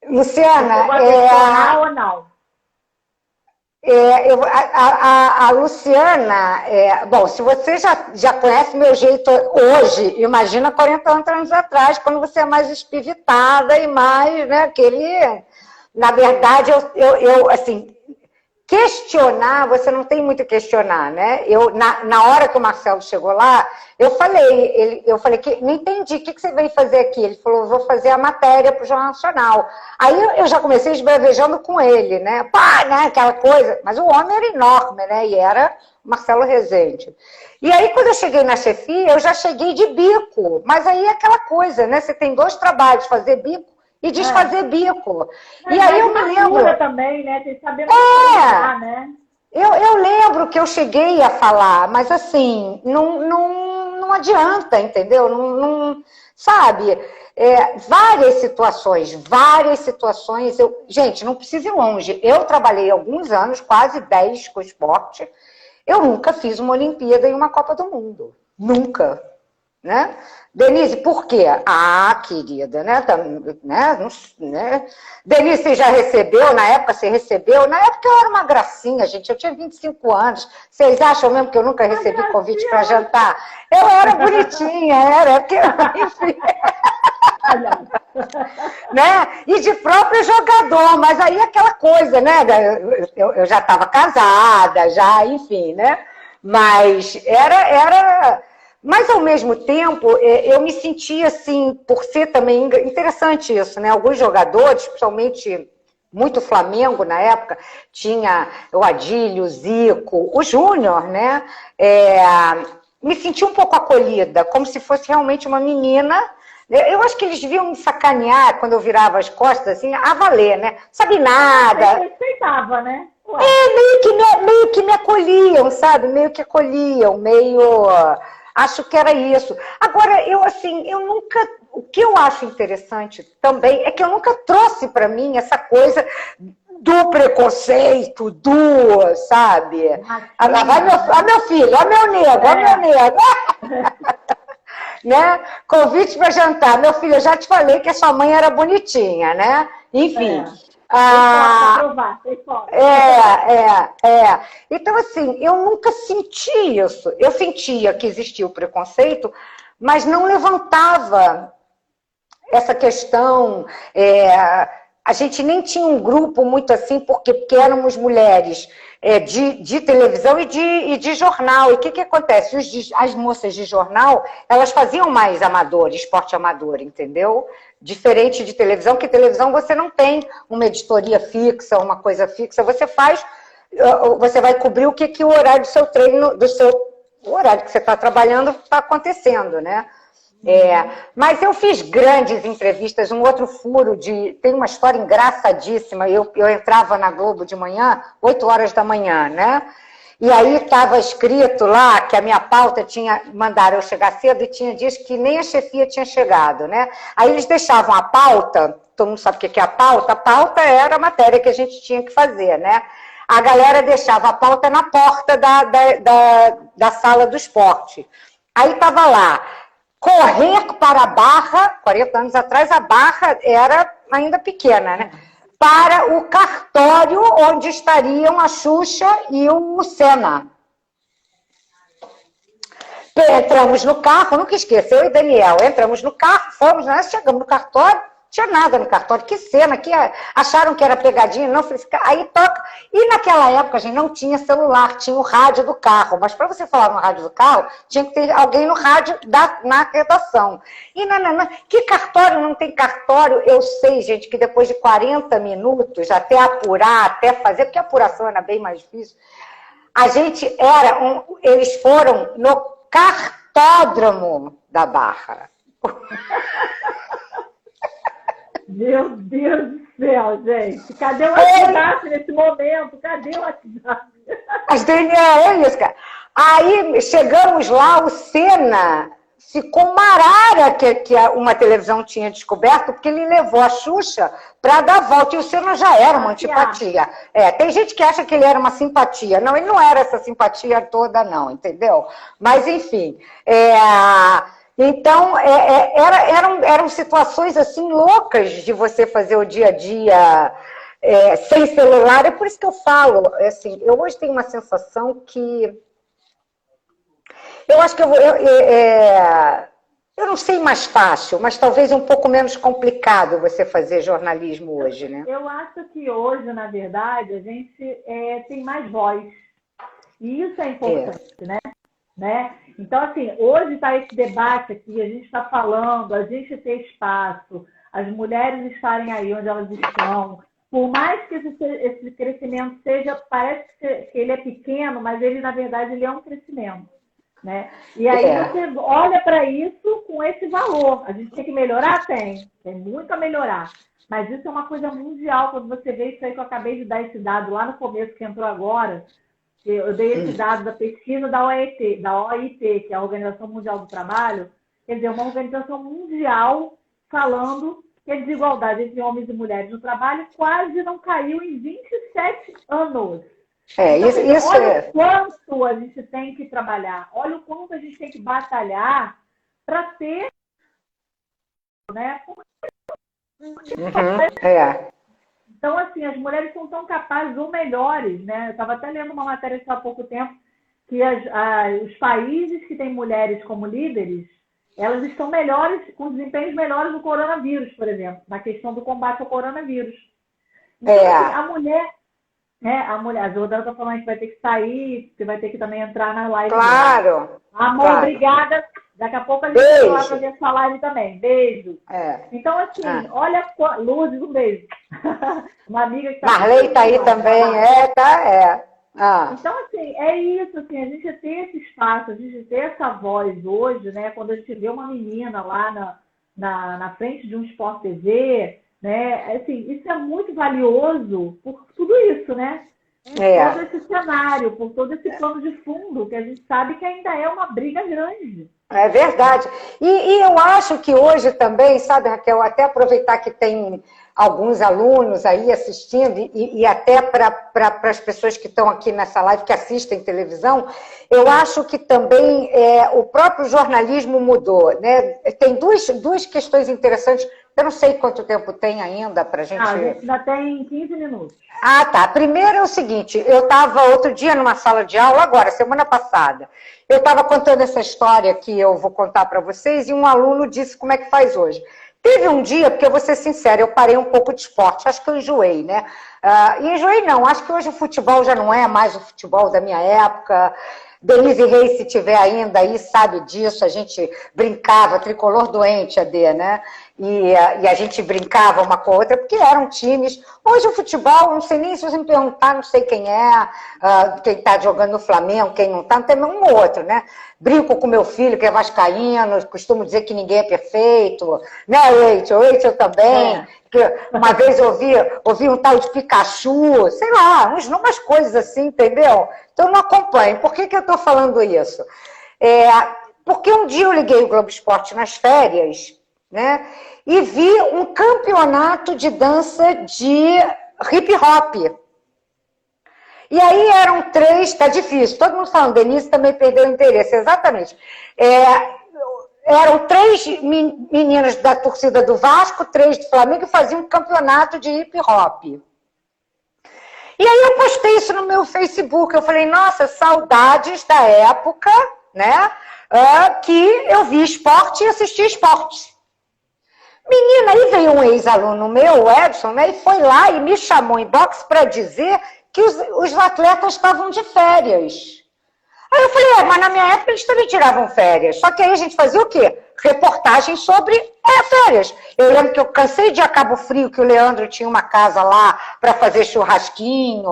Luciana, você chegou a questionar ou não? A Luciana, bom, se você já conhece meu jeito hoje, imagina 40 anos atrás, quando você é mais espivitada e mais, né, na verdade, eu assim, questionar, você não tem muito a questionar, né? Na hora que o Marcelo chegou lá, eu falei que não entendi, o que você veio fazer aqui? Ele falou, vou fazer a matéria para o Jornal Nacional. Aí eu já comecei esbravejando com ele, né? Pá, né? Aquela coisa. Mas o homem era enorme, né? E era o Marcelo Rezende. E aí, quando eu cheguei na chefia, eu já cheguei de bico. Mas aí é aquela coisa, né? Você tem 2 trabalhos, fazer bico e desfazer bico. E aí eu me lembro... também, né? Tem que saber falar, né? Eu lembro que eu cheguei a falar, mas assim, não adianta, entendeu? Não sabe? Várias situações. Gente, não precisa ir longe. Eu trabalhei alguns anos, quase 10 com esporte. Eu nunca fiz uma Olimpíada e uma Copa do Mundo. Nunca. Né? Denise, por quê? Ah, querida, né? Denise, você já recebeu? Na época você recebeu? Na época eu era uma gracinha, gente. Eu tinha 25 anos. Vocês acham mesmo que eu nunca recebi convite para jantar? Eu era bonitinha, enfim. Né? E de próprio jogador, mas aí aquela coisa, né? Eu já estava casada, já, enfim, né? Mas Mas, ao mesmo tempo, eu me sentia, assim, por ser também interessante isso, né? Alguns jogadores, principalmente muito Flamengo na época, tinha o Adílio, o Zico, o Júnior, né? Me senti um pouco acolhida, como se fosse realmente uma menina. Eu acho que eles deviam me sacanear quando eu virava as costas, assim, a valer, né? Sabe nada. Você respeitava, né? Meio que me acolhiam, sabe? Meio que acolhiam, Acho que era isso. Agora, eu nunca... O que eu acho interessante também é que eu nunca trouxe para mim essa coisa do preconceito, sabe? Vai meu filho, ó meu nego. Né? Convite para jantar. Meu filho, eu já te falei que a sua mãe era bonitinha, né? Enfim... Então, assim, eu nunca senti isso. Eu sentia que existia o preconceito, mas não levantava essa questão. A gente nem tinha um grupo muito assim, porque éramos mulheres de televisão e de jornal. E o que acontece? As moças de jornal, elas faziam mais amador, esporte amador, entendeu? Diferente de televisão, que televisão você não tem uma editoria fixa, uma coisa fixa, você vai cobrir o que o horário do seu treino, o horário que você está trabalhando está acontecendo, né? Mas eu fiz grandes entrevistas, um outro furo tem uma história engraçadíssima, eu entrava na Globo de manhã, 8 horas da manhã, né? E aí estava escrito lá que a minha pauta mandaram eu chegar cedo e tinha dias que nem a chefia tinha chegado, né? Aí eles deixavam a pauta, todo mundo sabe o que é a pauta era a matéria que a gente tinha que fazer, né? A galera deixava a pauta na porta da sala do esporte. Aí estava lá, correr para a Barra, 40 anos atrás a Barra era ainda pequena, né? Para o cartório onde estariam a Xuxa e o Senna. Entramos no carro, nunca esqueço, eu e Daniel, entramos no carro, fomos, nós chegamos no cartório, não tinha nada no cartório, que cena, acharam que era pegadinha, não, aí toca. E naquela época, a gente não tinha celular, tinha o rádio do carro, mas para você falar no rádio do carro, tinha que ter alguém no rádio na redação. E que cartório não tem cartório? Eu sei, gente, que depois de 40 minutos, até apurar, até fazer, porque a apuração era bem mais difícil, eles foram no cartódromo da Barra. Meu Deus do céu, gente. Cadê o WhatsApp nesse momento? Cadê o WhatsApp? É isso, cara. Aí chegamos lá, o Senna ficou marara que uma televisão tinha descoberto, porque ele levou a Xuxa para dar a volta, e o Senna já era uma antipatia. Tem gente que acha que ele era uma simpatia. Não, ele não era essa simpatia toda, não, entendeu? Mas, enfim. Então, eram situações assim loucas de você fazer o dia a dia sem celular. É por isso que eu falo, assim, eu hoje tenho uma sensação que eu acho que eu não sei mais fácil, mas talvez um pouco menos complicado você fazer jornalismo hoje, né? Eu acho que hoje, na verdade, a gente tem mais voz. E isso é importante, né? Então, assim, hoje está esse debate aqui, a gente está falando, a gente ter espaço, as mulheres estarem aí onde elas estão. Por mais que esse crescimento parece que ele é pequeno, mas ele, na verdade, ele é um crescimento. Né? E aí você olha para isso com esse valor. A gente tem que melhorar? Tem muito a melhorar. Mas isso é uma coisa mundial. Quando você vê isso aí, que eu acabei de dar esse dado lá no começo, que entrou agora, eu dei esse dado da pesquisa da OIT, que é a Organização Mundial do Trabalho, quer dizer, uma organização mundial falando que a desigualdade entre homens e mulheres no trabalho quase não caiu em 27 anos. Então, olha o quanto a gente tem que trabalhar, olha o quanto a gente tem que batalhar para ter, né? Então, assim, as mulheres são tão capazes ou melhores, né? Eu estava até lendo uma matéria há pouco tempo que os países que têm mulheres como líderes, elas estão melhores, com desempenhos melhores no coronavírus, por exemplo, na questão do combate ao coronavírus. Então, assim, a mulher, a Jordana está falando que vai ter que sair, você vai ter que também entrar na live. Claro! Amor, obrigada. Daqui a pouco a gente vai lá fazer essa live também. Beijo. Então, assim, olha, Lourdes, um beijo. Uma amiga que está... Marley está aí também, Então, assim, é isso, assim, a gente ter esse espaço, a gente ter essa voz hoje, né? Quando a gente vê uma menina lá na frente de um Sport TV, né? Assim, isso é muito valioso por tudo isso, né? Por todo esse cenário, por todo esse plano de fundo, que a gente sabe que ainda é uma briga grande. É verdade. E eu acho que hoje também, sabe, Raquel, até aproveitar que tem alguns alunos aí assistindo e até para as pessoas que estão aqui nessa live, que assistem televisão, eu acho que também o próprio jornalismo mudou, né? Tem duas questões interessantes. Eu não sei quanto tempo tem ainda para a gente... A gente ainda tem 15 minutos. Tá. Primeiro é o seguinte, eu estava outro dia numa sala de aula, agora, semana passada, eu estava contando essa história que eu vou contar para vocês e um aluno disse como é que faz hoje. Teve um dia, porque eu vou ser sincera, eu parei um pouco de esporte, acho que eu enjoei, né? Enjoei não, acho que hoje o futebol já não é mais o futebol da minha época. Denise Reis, se tiver ainda aí, sabe disso, a gente brincava, tricolor doente, AD, né? E a gente brincava uma com a outra, porque eram times. Hoje o futebol, não sei nem se você me perguntar, não sei quem quem está jogando no Flamengo, quem não está, não tem um ou outro, né? Brinco com meu filho, que é vascaíno, costumo dizer que ninguém é perfeito, né, Rachel também. Uma vez eu ouvi um tal de Pikachu, sei lá, umas coisas assim, entendeu? Então eu não acompanho. Por que eu estou falando isso? Porque um dia eu liguei o Globo Esporte nas férias, né? E vi um campeonato de dança de hip hop. E aí eram 3, tá difícil, todo mundo falando, Denise também perdeu o interesse, exatamente. Eram 3 meninas da torcida do Vasco, 3 do Flamengo, que faziam um campeonato de hip hop. E aí eu postei isso no meu Facebook, eu falei, nossa, saudades da época, né, que eu vi esporte e assisti esporte. Menina, aí veio um ex-aluno meu, o Edson, né, e foi lá e me chamou em box para dizer que os atletas estavam de férias. Aí eu falei, mas na minha época eles também tiravam férias. Só que aí a gente fazia o quê? Reportagem sobre férias. Eu lembro que eu cansei de ir a Cabo Frio, que o Leandro tinha uma casa lá para fazer churrasquinho.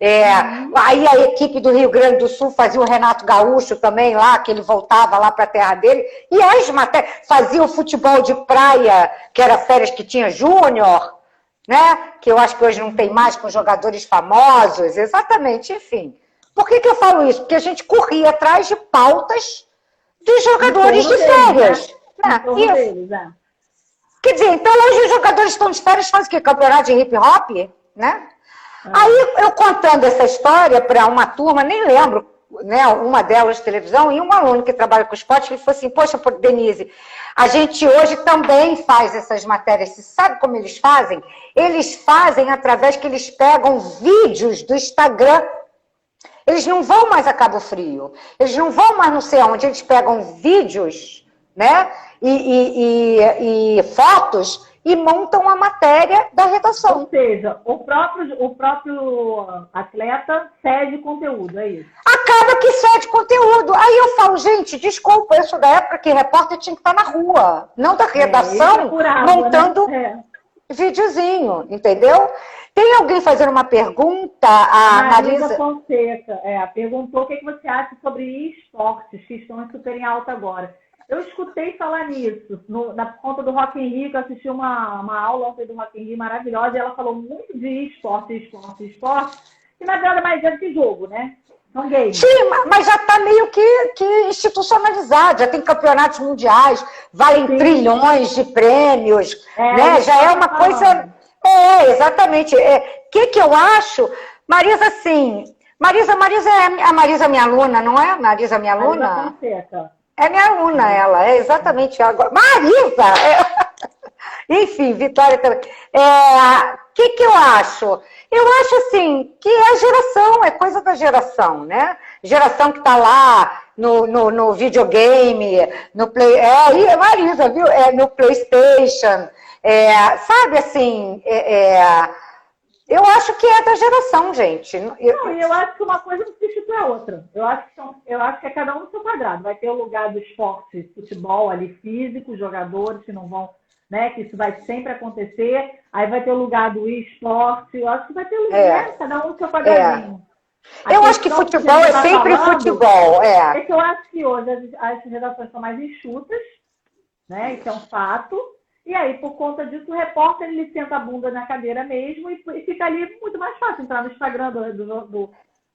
Aí a equipe do Rio Grande do Sul fazia o Renato Gaúcho também lá, que ele voltava lá para a terra dele. E as matérias, fazia o futebol de praia, que era férias que tinha júnior, né? Que eu acho que hoje não tem mais, com jogadores famosos. Exatamente, enfim. Por que eu falo isso? Porque a gente corria atrás de pautas dos jogadores de férias. Deles, né? Quer dizer, então hoje os jogadores estão de férias, fazem o quê? Campeonato de hip hop, né? Aí eu contando essa história para uma turma, nem lembro, né, uma delas de televisão, e um aluno que trabalha com esporte, ele falou assim, poxa, Denise, a gente hoje também faz essas matérias, você sabe como eles fazem? Eles fazem através que eles pegam vídeos do Instagram. Eles não vão mais a Cabo Frio, eles não vão mais não sei aonde, eles pegam vídeos, né, e fotos e montam a matéria da redação. Ou seja, o próprio atleta cede conteúdo, é isso? Acaba que cede conteúdo. Aí eu falo, gente, desculpa, eu sou da época que repórter tinha que estar na rua, não da redação, montando videozinho, entendeu? Tem alguém fazendo uma pergunta? A Marisa Fonseca perguntou o que você acha sobre esportes que estão super em alta agora. Eu escutei falar nisso, na conta do Rock in Rio, que eu assisti uma aula ontem do Rock in Rio maravilhosa, e ela falou muito de esporte, que na verdade mais é que jogo, né? São games. Sim, mas já está meio que institucionalizado, já tem campeonatos mundiais, valem trilhões de prêmios, né? Já é uma coisa... exatamente. Que eu acho? Marisa, sim. Marisa é a Marisa minha aluna, não é? Marisa minha aluna? Marisa Fonseca. É minha aluna, ela. É exatamente agora. Marisa! Enfim, Vitória também. Que eu acho? Eu acho, assim, que é geração, é coisa da geração, né? Geração que está lá no videogame, no Play... Marisa, viu? No PlayStation. Sabe, assim... eu acho que é da geração, gente. Eu acho que uma coisa não substitui a outra. Eu acho que é cada um no seu quadrado. Vai ter o lugar do esporte, futebol ali físico, jogadores que não vão, né? Que isso vai sempre acontecer. Aí vai ter o lugar do esporte. Eu acho que vai ter o lugar, cada um no seu quadradinho. Eu acho que futebol é sempre futebol. É que eu acho que hoje as redações são mais enxutas, né? Isso é um fato. E aí, por conta disso, o repórter ele senta a bunda na cadeira mesmo e fica ali muito mais fácil entrar no Instagram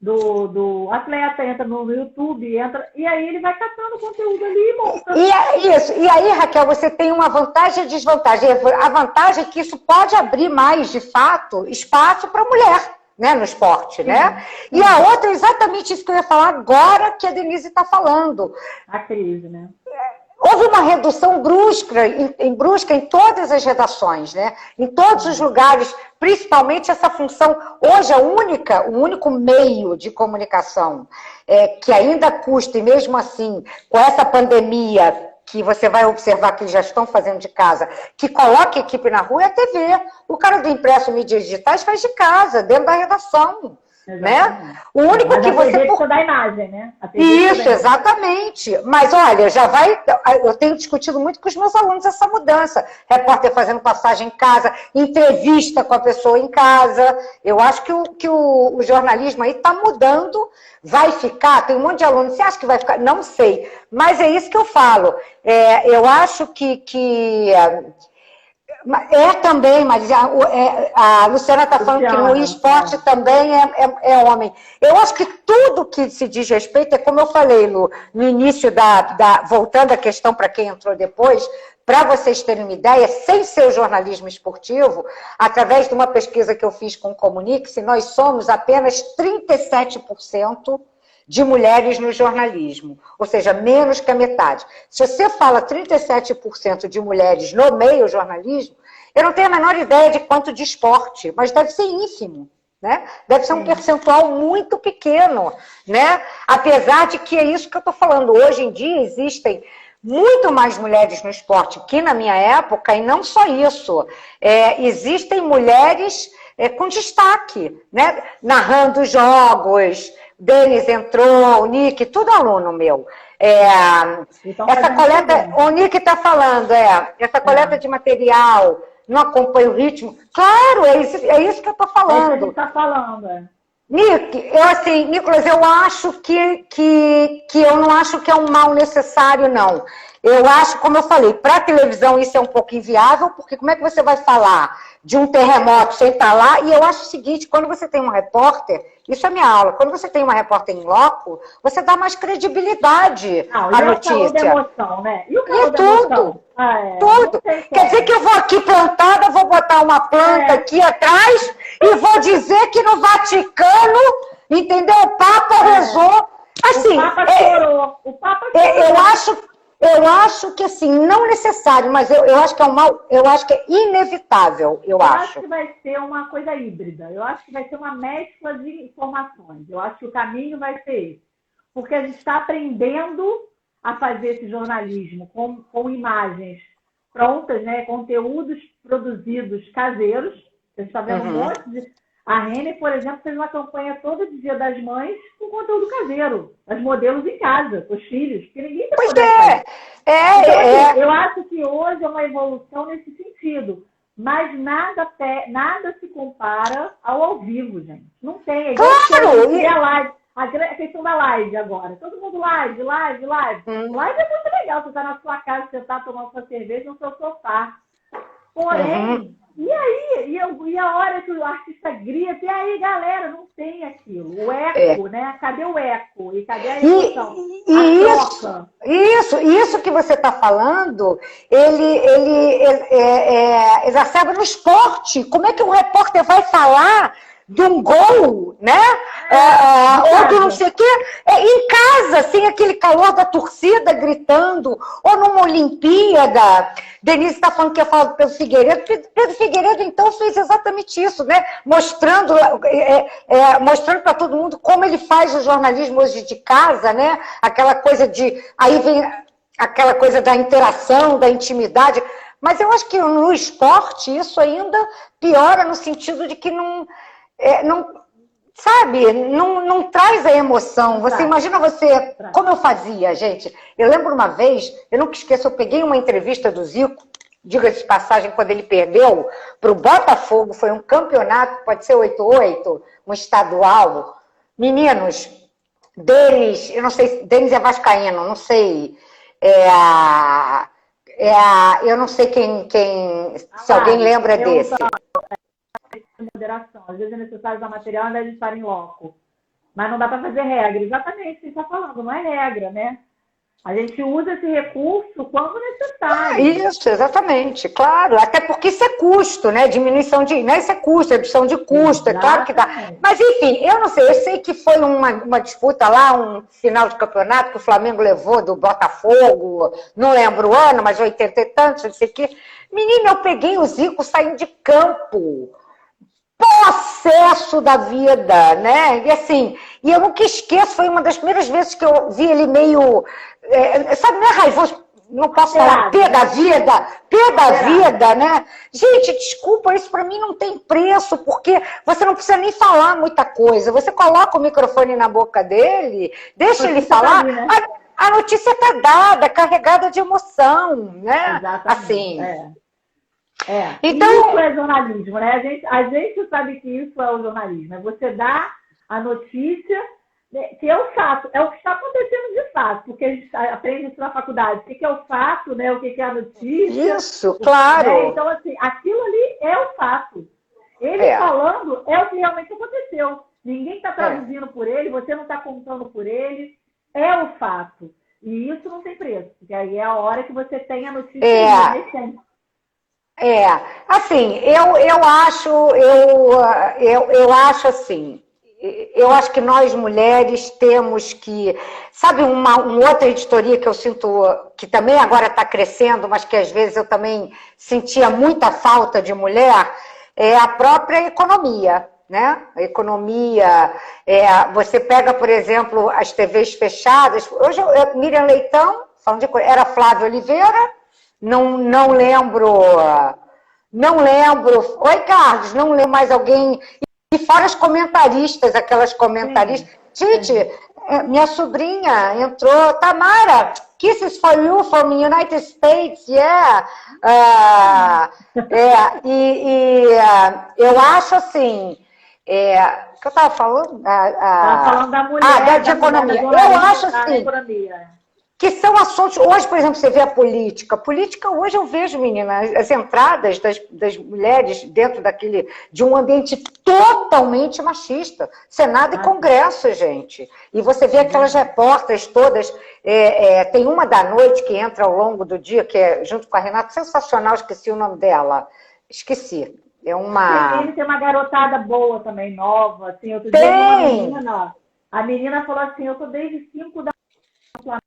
do atleta, entra no YouTube, e aí ele vai catando conteúdo ali e monta. E é isso. E aí, Raquel, você tem uma vantagem e desvantagem. A vantagem é que isso pode abrir mais, de fato, espaço para a mulher, né, no esporte, né? E a outra é exatamente isso que eu ia falar agora que a Denise está falando. A crise, né? Houve uma redução brusca em todas as redações, né? Em todos os lugares, principalmente essa função, hoje o único meio de comunicação que ainda custa, e mesmo assim, com essa pandemia, que você vai observar que eles já estão fazendo de casa, que coloca a equipe na rua, é a TV. O cara do impresso mídias digitais faz de casa, dentro da redação. Né? O único mas que você precisa da imagem, né? Isso, exatamente. Mas olha, eu tenho discutido muito com os meus alunos essa mudança. Repórter fazendo passagem em casa, entrevista com a pessoa em casa. Eu acho que o jornalismo aí está mudando, vai ficar. Tem um monte de alunos, você acha que vai ficar? Não sei. Mas é isso que eu falo. Eu acho que também, mas a Luciana está falando que no esporte também é homem. Eu acho que tudo que se diz respeito, é como eu falei, Lu, no início voltando à questão para quem entrou depois, para vocês terem uma ideia, sem ser o jornalismo esportivo, através de uma pesquisa que eu fiz com o Comunique-se, nós somos apenas 37% de mulheres no jornalismo, ou seja, menos que a metade. Se você fala 37% de mulheres no meio jornalismo, eu não tenho a menor ideia de quanto de esporte, mas deve ser ínfimo, né? Deve ser um percentual muito pequeno, né? Apesar de que é isso que eu estou falando, hoje em dia existem muito mais mulheres no esporte que na minha época, e não só isso, existem mulheres com destaque, né? Narrando jogos. Denis entrou, o Nick, tudo aluno meu. Essa coleta, o Nick está falando, essa coleta de material, não acompanha o ritmo. Claro, é isso que eu estou falando. É isso que está falando, Nick, Nicolas, eu acho que eu não acho que é um mal necessário, não. Eu acho, como eu falei, para a televisão isso é um pouco inviável, porque como é que você vai falar de um terremoto sem estar lá? E eu acho o seguinte, quando você tem um repórter, isso é minha aula, quando você tem uma repórter em loco, você dá mais credibilidade à notícia. E o calor da emoção, né? E o calor da tudo, emoção? tudo. Quer dizer que eu vou aqui plantada, vou botar uma planta aqui atrás e vou dizer que no Vaticano, entendeu? O Papa rezou. Assim, o Papa chorou. O Papa chorou. Eu acho que, assim, não necessário, mas eu acho que é um mal, eu acho que é inevitável, eu acho. Que vai ser uma coisa híbrida. Eu acho que vai ser uma mescla de informações. Eu acho que o caminho vai ser esse. Porque a gente está aprendendo a fazer esse jornalismo com imagens prontas, né? Conteúdos produzidos caseiros. A gente está vendo um monte de... A Renner, por exemplo, fez uma campanha todo de Dia das Mães com conteúdo caseiro. As modelos em casa, com os filhos, que ninguém tem poder fazer. Então, eu acho que hoje é uma evolução nesse sentido. Mas nada se compara ao vivo, gente. Não tem. Claro! A questão da live agora. Todo mundo live. Live é muito legal. Você está na sua casa, você está tomando sua cerveja no seu sofá. Porém, e aí? E a hora que o artista grita? E aí, galera? Não tem aquilo. O eco, né? Cadê o eco? E cadê a emoção? Isso que você está falando, ele exacerba no esporte. Como é que um repórter vai falar de um gol, né? Ou de não sei o quê, em casa, sem aquele calor da torcida gritando, ou numa Olimpíada. Denise está falando que ia falar do Pedro Figueiredo. Pedro Figueiredo, então, fez exatamente isso, né? Mostrando para todo mundo como ele faz o jornalismo hoje de casa, né? Aquela coisa de... Aí vem aquela coisa da interação, da intimidade. Mas eu acho que no esporte isso ainda piora no sentido de que não traz a emoção. Você imagina como eu fazia, gente. Eu lembro uma vez, eu nunca esqueço, eu peguei uma entrevista do Zico, diga-se de passagem, quando ele perdeu para o Botafogo, foi um campeonato, pode ser 8-8, um estadual. Meninos, Denis, eu não sei, Denis é vascaíno, não sei, eu não sei se alguém lembra desse. Moderação. Às vezes é necessário usar material ao invés de estar em loco. Mas não dá para fazer regra. Exatamente o que você está falando. Não é regra, né? A gente usa esse recurso quando necessário. Isso, exatamente. Claro. Até porque isso é custo, né? Diminuição de... Não, isso é custo, redução de custo. Exatamente. É claro que dá. Mas, enfim, eu não sei. Eu sei que foi uma disputa lá, um final de campeonato que o Flamengo levou do Botafogo. Não lembro o ano, mas 80 e tantos, não sei o quê. Menina, eu peguei o Zico saindo de campo. Processo da vida, né? E assim, eu nunca esqueço, foi uma das primeiras vezes que eu vi ele meio, sabe, não é raivoso, não posso falar, pé da vida, né? Gente, desculpa, isso para mim não tem preço, porque você não precisa nem falar muita coisa, você coloca o microfone na boca dele, deixa ele falar, né? A notícia está dada, carregada de emoção, né? Exatamente. Assim... Então, isso é jornalismo, né? A gente sabe que isso é o jornalismo. É você dar a notícia, que é o fato, é o que está acontecendo de fato, porque a gente aprende isso na faculdade. O que é o fato, né? O que é a notícia. Isso, claro. Né? Então, assim, aquilo ali é o fato. Ele falando é o que realmente aconteceu. Ninguém está traduzindo por ele, você não está contando por ele. É o fato. E isso não tem preço, porque aí é a hora que você tem a notícia recente. Assim, eu acho assim, eu acho que nós mulheres temos que, sabe, uma outra editoria que eu sinto, que também agora está crescendo, mas que às vezes eu também sentia muita falta de mulher, é a própria economia, né? A economia, você pega, por exemplo, as TVs fechadas, hoje Miriam Leitão, falando de coisa, era Flávia Oliveira, não lembro. Oi, Carlos, não lembro mais alguém. E fora os comentaristas, aquelas comentaristas. Gente, minha sobrinha entrou, Tamara, kisses for you from United States, eu acho assim, o que eu estava falando? Estava falando da mulher. De economia. Eu acho assim, que são assuntos... Hoje, por exemplo, você vê a política. Política, hoje eu vejo, menina, as entradas das mulheres dentro de um ambiente totalmente machista. Senado e Congresso, gente. E você vê aquelas repórteres todas... tem uma da noite que entra ao longo do dia, que é junto com a Renata, sensacional, esqueci o nome dela. Esqueci. É uma... Tem uma garotada boa também, nova. Assim, outro tem! Dia, a menina falou assim, eu tô desde 5 da manhã,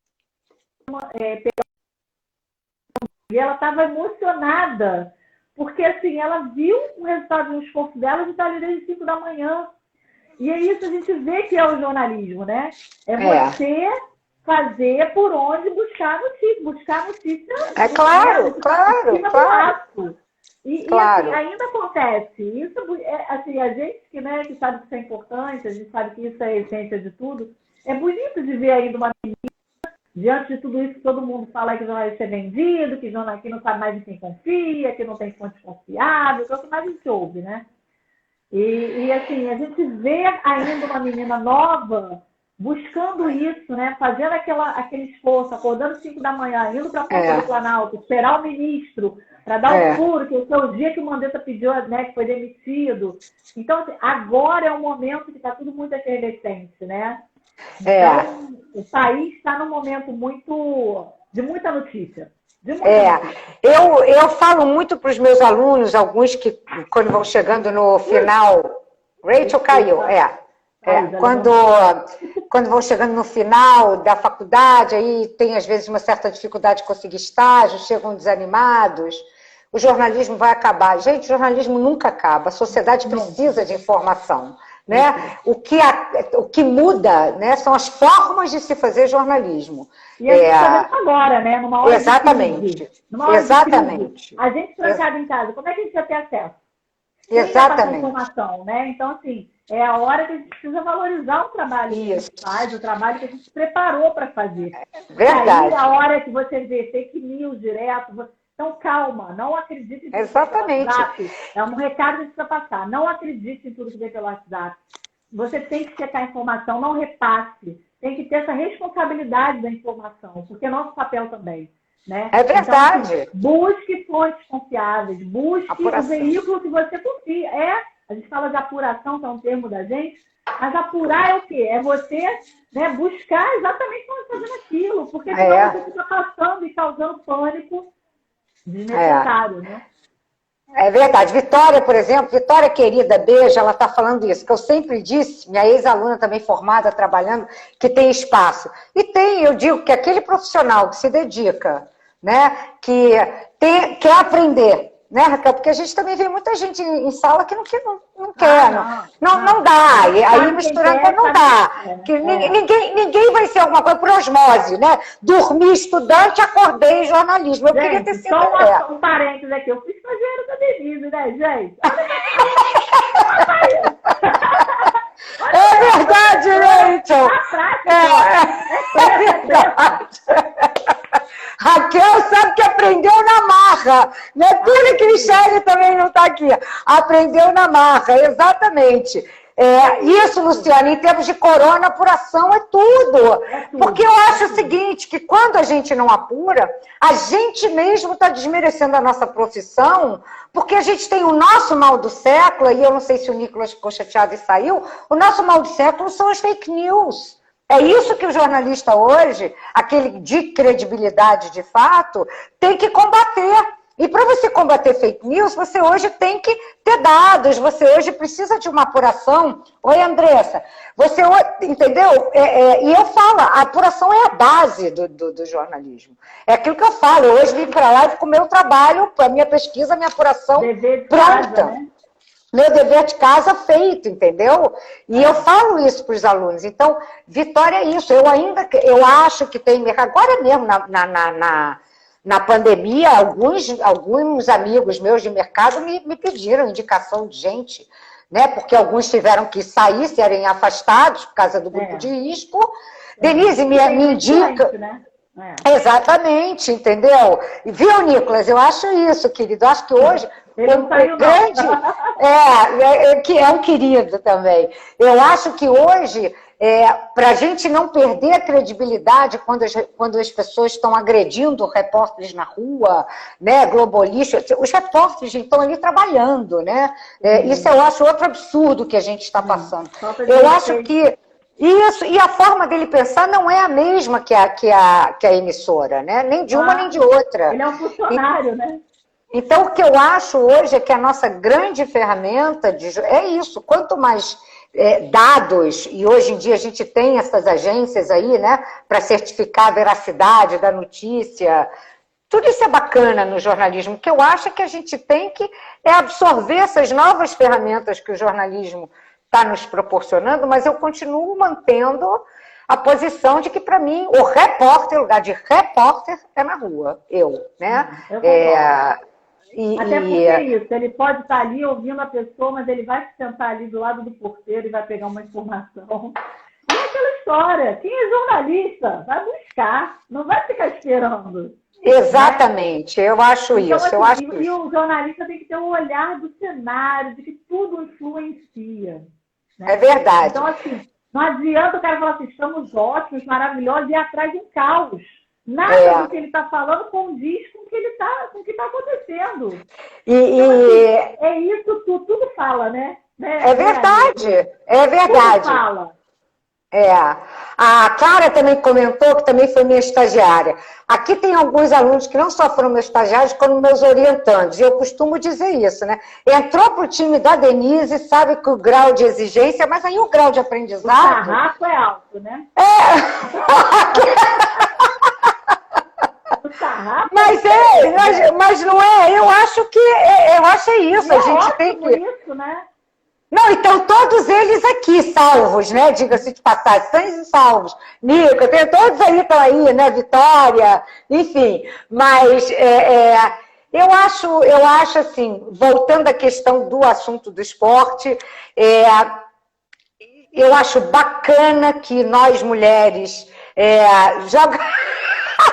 e ela estava emocionada, porque assim, ela viu o resultado do esforço dela de estar ali desde 5 da manhã. E é isso, a gente vê que é o jornalismo, né? Você fazer por onde buscar notícia. É claro, claro. E assim, ainda acontece. Isso, assim, a gente que sabe que isso é importante, a gente sabe que isso é a essência de tudo. É bonito de ver ainda uma menina, diante de tudo isso que todo mundo fala que o jornalista é vendido, que não sabe mais em quem confia, que não tem fontes confiáveis, é o que mais a gente ouve, né? E assim, a gente vê ainda uma menina nova buscando isso, né? Fazendo aquele esforço, acordando 5 da manhã, indo para a porta do Planalto, esperar o ministro para dar o furo, que é o dia que o Mandetta pediu, né, que foi demitido. Então, assim, agora é um momento que está tudo muito efervescente, né? Então, o país está num momento de muita notícia. Eu falo muito para os meus alunos, alguns que, quando vão chegando no final... Rachel caiu, Quando vão chegando no final da faculdade, aí tem, às vezes, uma certa dificuldade de conseguir estágio, chegam desanimados, o jornalismo vai acabar. Gente, o jornalismo nunca acaba, a sociedade precisa de informação. Né? O que muda, né, são as formas de se fazer jornalismo. E a gente está vendo agora, né? Numa hora exatamente. Exatamente. A gente trancado em casa, como é que a gente vai ter acesso? Exatamente. Informação, né? Então, assim, é a hora que a gente precisa valorizar o trabalho que a gente faz, o trabalho que a gente se preparou para fazer. Verdade. Aí, a hora que você vê fake news direto, então, calma, não acredite em tudo Exatamente. pelo WhatsApp. É um recado que precisa passar. Não acredite em tudo que vem pelo WhatsApp. Você tem que checar a informação, não repasse. Tem que ter essa responsabilidade da informação, porque é nosso papel também. Né? É verdade. Então, assim, busque fontes confiáveis, busque o veículo que você confia. A gente fala de apuração, que é um termo da gente, mas apurar é o quê? É você, né, buscar exatamente como fazendo aquilo, porque senão você fica passando e causando pânico desnecessário, né? É verdade. Vitória, por exemplo, Vitória querida, beijo, ela está falando isso, que eu sempre disse, minha ex-aluna também formada, trabalhando, que tem espaço. E tem, eu digo que aquele profissional que se dedica, né, que quer aprender, né, Raquel? Porque a gente também vê muita gente em sala que não quer, não dá. E aí misturando não dá. Que ninguém vai ser alguma coisa por osmose, né? Dormi estudante, acordei jornalismo. Eu queria ter sido só um parênteses aqui. Eu fui estagiária da Denise, né, gente? É verdade, Rachel. É verdade. Raquel sabe que aprendeu na marra, né? Pura que Michele também não está aqui. Aprendeu na marra, exatamente. Isso, Luciana, em termos de corona, apuração é tudo. Porque eu acho o seguinte, que quando a gente não apura, a gente mesmo está desmerecendo a nossa profissão, porque a gente tem o nosso mal do século, e eu não sei se o Nicolas ficou chateado e saiu, o nosso mal do século são as fake news. É isso que o jornalista hoje, aquele de credibilidade de fato, tem que combater. E para você combater fake news, você hoje tem que ter dados, você hoje precisa de uma apuração. Oi, Andressa. Você, entendeu? E eu falo, a apuração é a base do jornalismo. É aquilo que eu falo. Eu hoje vim para lá e com o meu trabalho, a minha pesquisa, a minha apuração pronta. Né? Meu dever de casa feito, entendeu? E eu falo isso para os alunos. Então, Vitória é isso. Eu acho que tem mercado. Agora mesmo, na pandemia, alguns amigos meus de mercado me pediram indicação de gente, né? Porque alguns tiveram que sair, serem afastados por causa do grupo de risco. Denise, me indica... Né? Exatamente, entendeu? Viu, Nicolas? Eu acho isso, querido. Eu acho que hoje... que é um querido também. Eu acho que hoje para a gente não perder a credibilidade quando as pessoas estão agredindo repórteres na rua, né, globolistas, os repórteres estão ali trabalhando, né? Isso eu acho outro absurdo que a gente está passando. Eu acho que isso, e a forma dele pensar não é a mesma que a emissora, né? Nem de uma nem de outra. Ele é um funcionário, né? Então, o que eu acho hoje é que a nossa grande ferramenta é isso. Quanto mais dados, e hoje em dia a gente tem essas agências aí, né, para certificar a veracidade da notícia, tudo isso é bacana no jornalismo. O que eu acho é que a gente tem que absorver essas novas ferramentas que o jornalismo está nos proporcionando, mas eu continuo mantendo a posição de que, para mim, o repórter, o lugar de repórter é na rua, né? Até porque é isso, ele pode estar ali ouvindo a pessoa, mas ele vai se sentar ali do lado do porteiro e vai pegar uma informação. E é aquela história, quem é jornalista vai buscar, não vai ficar esperando. Exatamente, né? Eu acho então, isso. Assim, eu acho e isso. O jornalista tem que ter um olhar do cenário, de que tudo influencia. Né? É verdade. Então, assim, não adianta o cara falar assim, estamos ótimos, maravilhosos, e ir atrás de um caos. Nada do que ele está falando condiz com o que está acontecendo. Então, assim, é isso, tudo fala, né? É verdade, é verdade. Tudo fala. A Clara também comentou, que também foi minha estagiária. Aqui tem alguns alunos que não só foram meus estagiários, como meus orientandos. E eu costumo dizer isso, né? Entrou para o time da Denise, sabe que o grau de exigência, mas aí o grau de aprendizado... O sarrafo é alto, né? Mas não é, eu acho isso, a gente tem que... isso, né? Não, então todos eles aqui, salvos, né? Diga-se de passagem, sãos e salvos. Nico, tem todos aí, estão aí, né? Vitória, enfim. Mas eu acho assim, voltando à questão do assunto do esporte, eu acho bacana que nós mulheres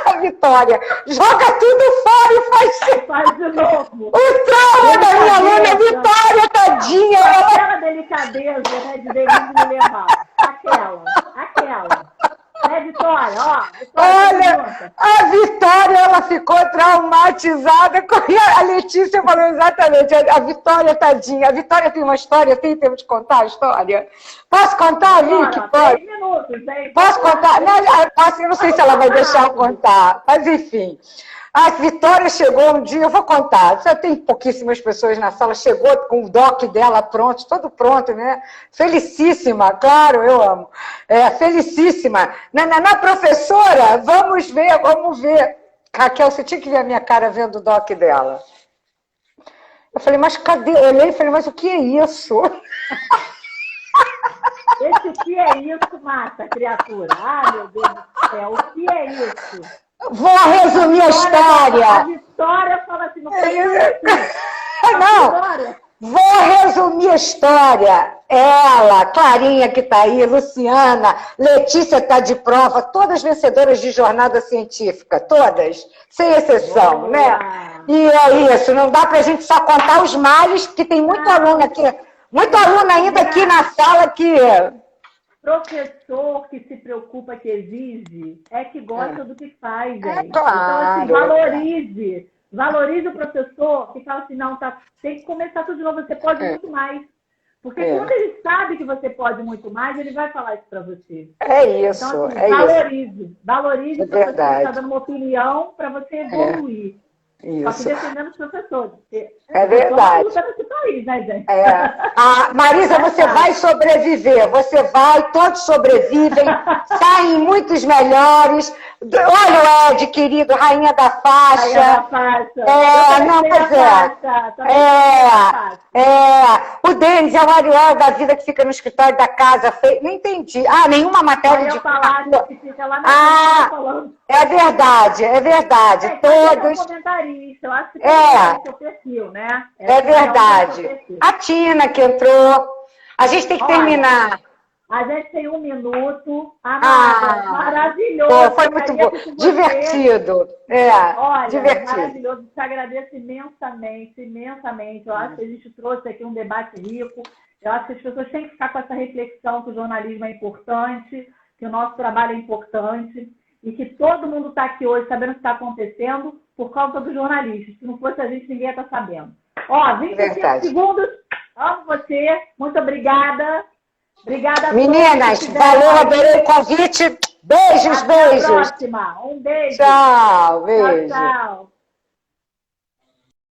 a Vitória, joga tudo fora e faz de novo. O trauma da minha aluna, Vitória, tadinha. Aquela delicadeza, né, de Denise me levar. Aquela. Né, Vitória? Olha, a Vitória, ela ficou traumatizada. A Letícia falou exatamente. A Vitória, tadinha. A Vitória tem uma história, tem tempo de contar a história? Posso contar, Vicky? Pode? 3 minutos, hein? Posso contar? Eu não sei se ela vai deixar eu contar. Mas, enfim. A Vitória chegou um dia, eu vou contar, já tem pouquíssimas pessoas na sala, chegou com o doc dela pronto, todo pronto, né? Felicíssima, claro, eu amo. Felicíssima. Na professora, vamos ver. Raquel, você tinha que ver a minha cara vendo o doc dela. Eu falei, mas cadê? Eu olhei e falei, mas o que é isso? Esse o que é isso, mata, criatura? Ah, meu Deus do céu, o que é isso? Vou resumir a história. A Vitória fala assim, não foi isso. Não, vou resumir a história. Ela, Clarinha que está aí, Luciana, Letícia está de prova, todas vencedoras de jornada científica, todas, sem exceção, né? E é isso, não dá para a gente só contar os males, porque tem muito aluno aqui, muito aluno ainda aqui na sala que... Professor que se preocupa, que exige, é que gosta do que faz, gente. Claro, então, assim, valorize o professor que fala assim, não, tem que começar tudo de novo, você pode muito mais. Porque quando ele sabe que você pode muito mais, ele vai falar isso para você. É isso, então, assim, valorize o professor que está dando uma opinião para você evoluir. Isso. Só que defendendo os professores. É verdade. Nesse país, né, gente? Marisa, você vai sobreviver. Todos sobrevivem, saem muitos melhores. Olha o Ed, querido, rainha da faixa. O Denis é o Ariel da vida que fica no escritório da casa. Não entendi. nenhuma matéria de... que fica lá na falando. É verdade. Todos... Eu acho que é o seu perfil, né? É verdade. A Tina que entrou. A gente tem que terminar. A gente tem 1 minuto. Amada, maravilhoso. Foi muito bom. Divertido. Olha, divertido. Maravilhoso. Te agradeço imensamente. Eu acho que a gente trouxe aqui um debate rico. Eu acho que as pessoas têm que ficar com essa reflexão que o jornalismo é importante, que o nosso trabalho é importante e que todo mundo está aqui hoje sabendo o que está acontecendo por causa dos jornalistas. Se não fosse a gente, ninguém ia estar sabendo. Ó, 25 segundos. Amo você. Muito obrigada. Obrigada a Meninas, todos. valeu, adorei o convite. Beijos, Até beijos. a próxima. Um beijo. Tchau, beijo. Tchau, tchau.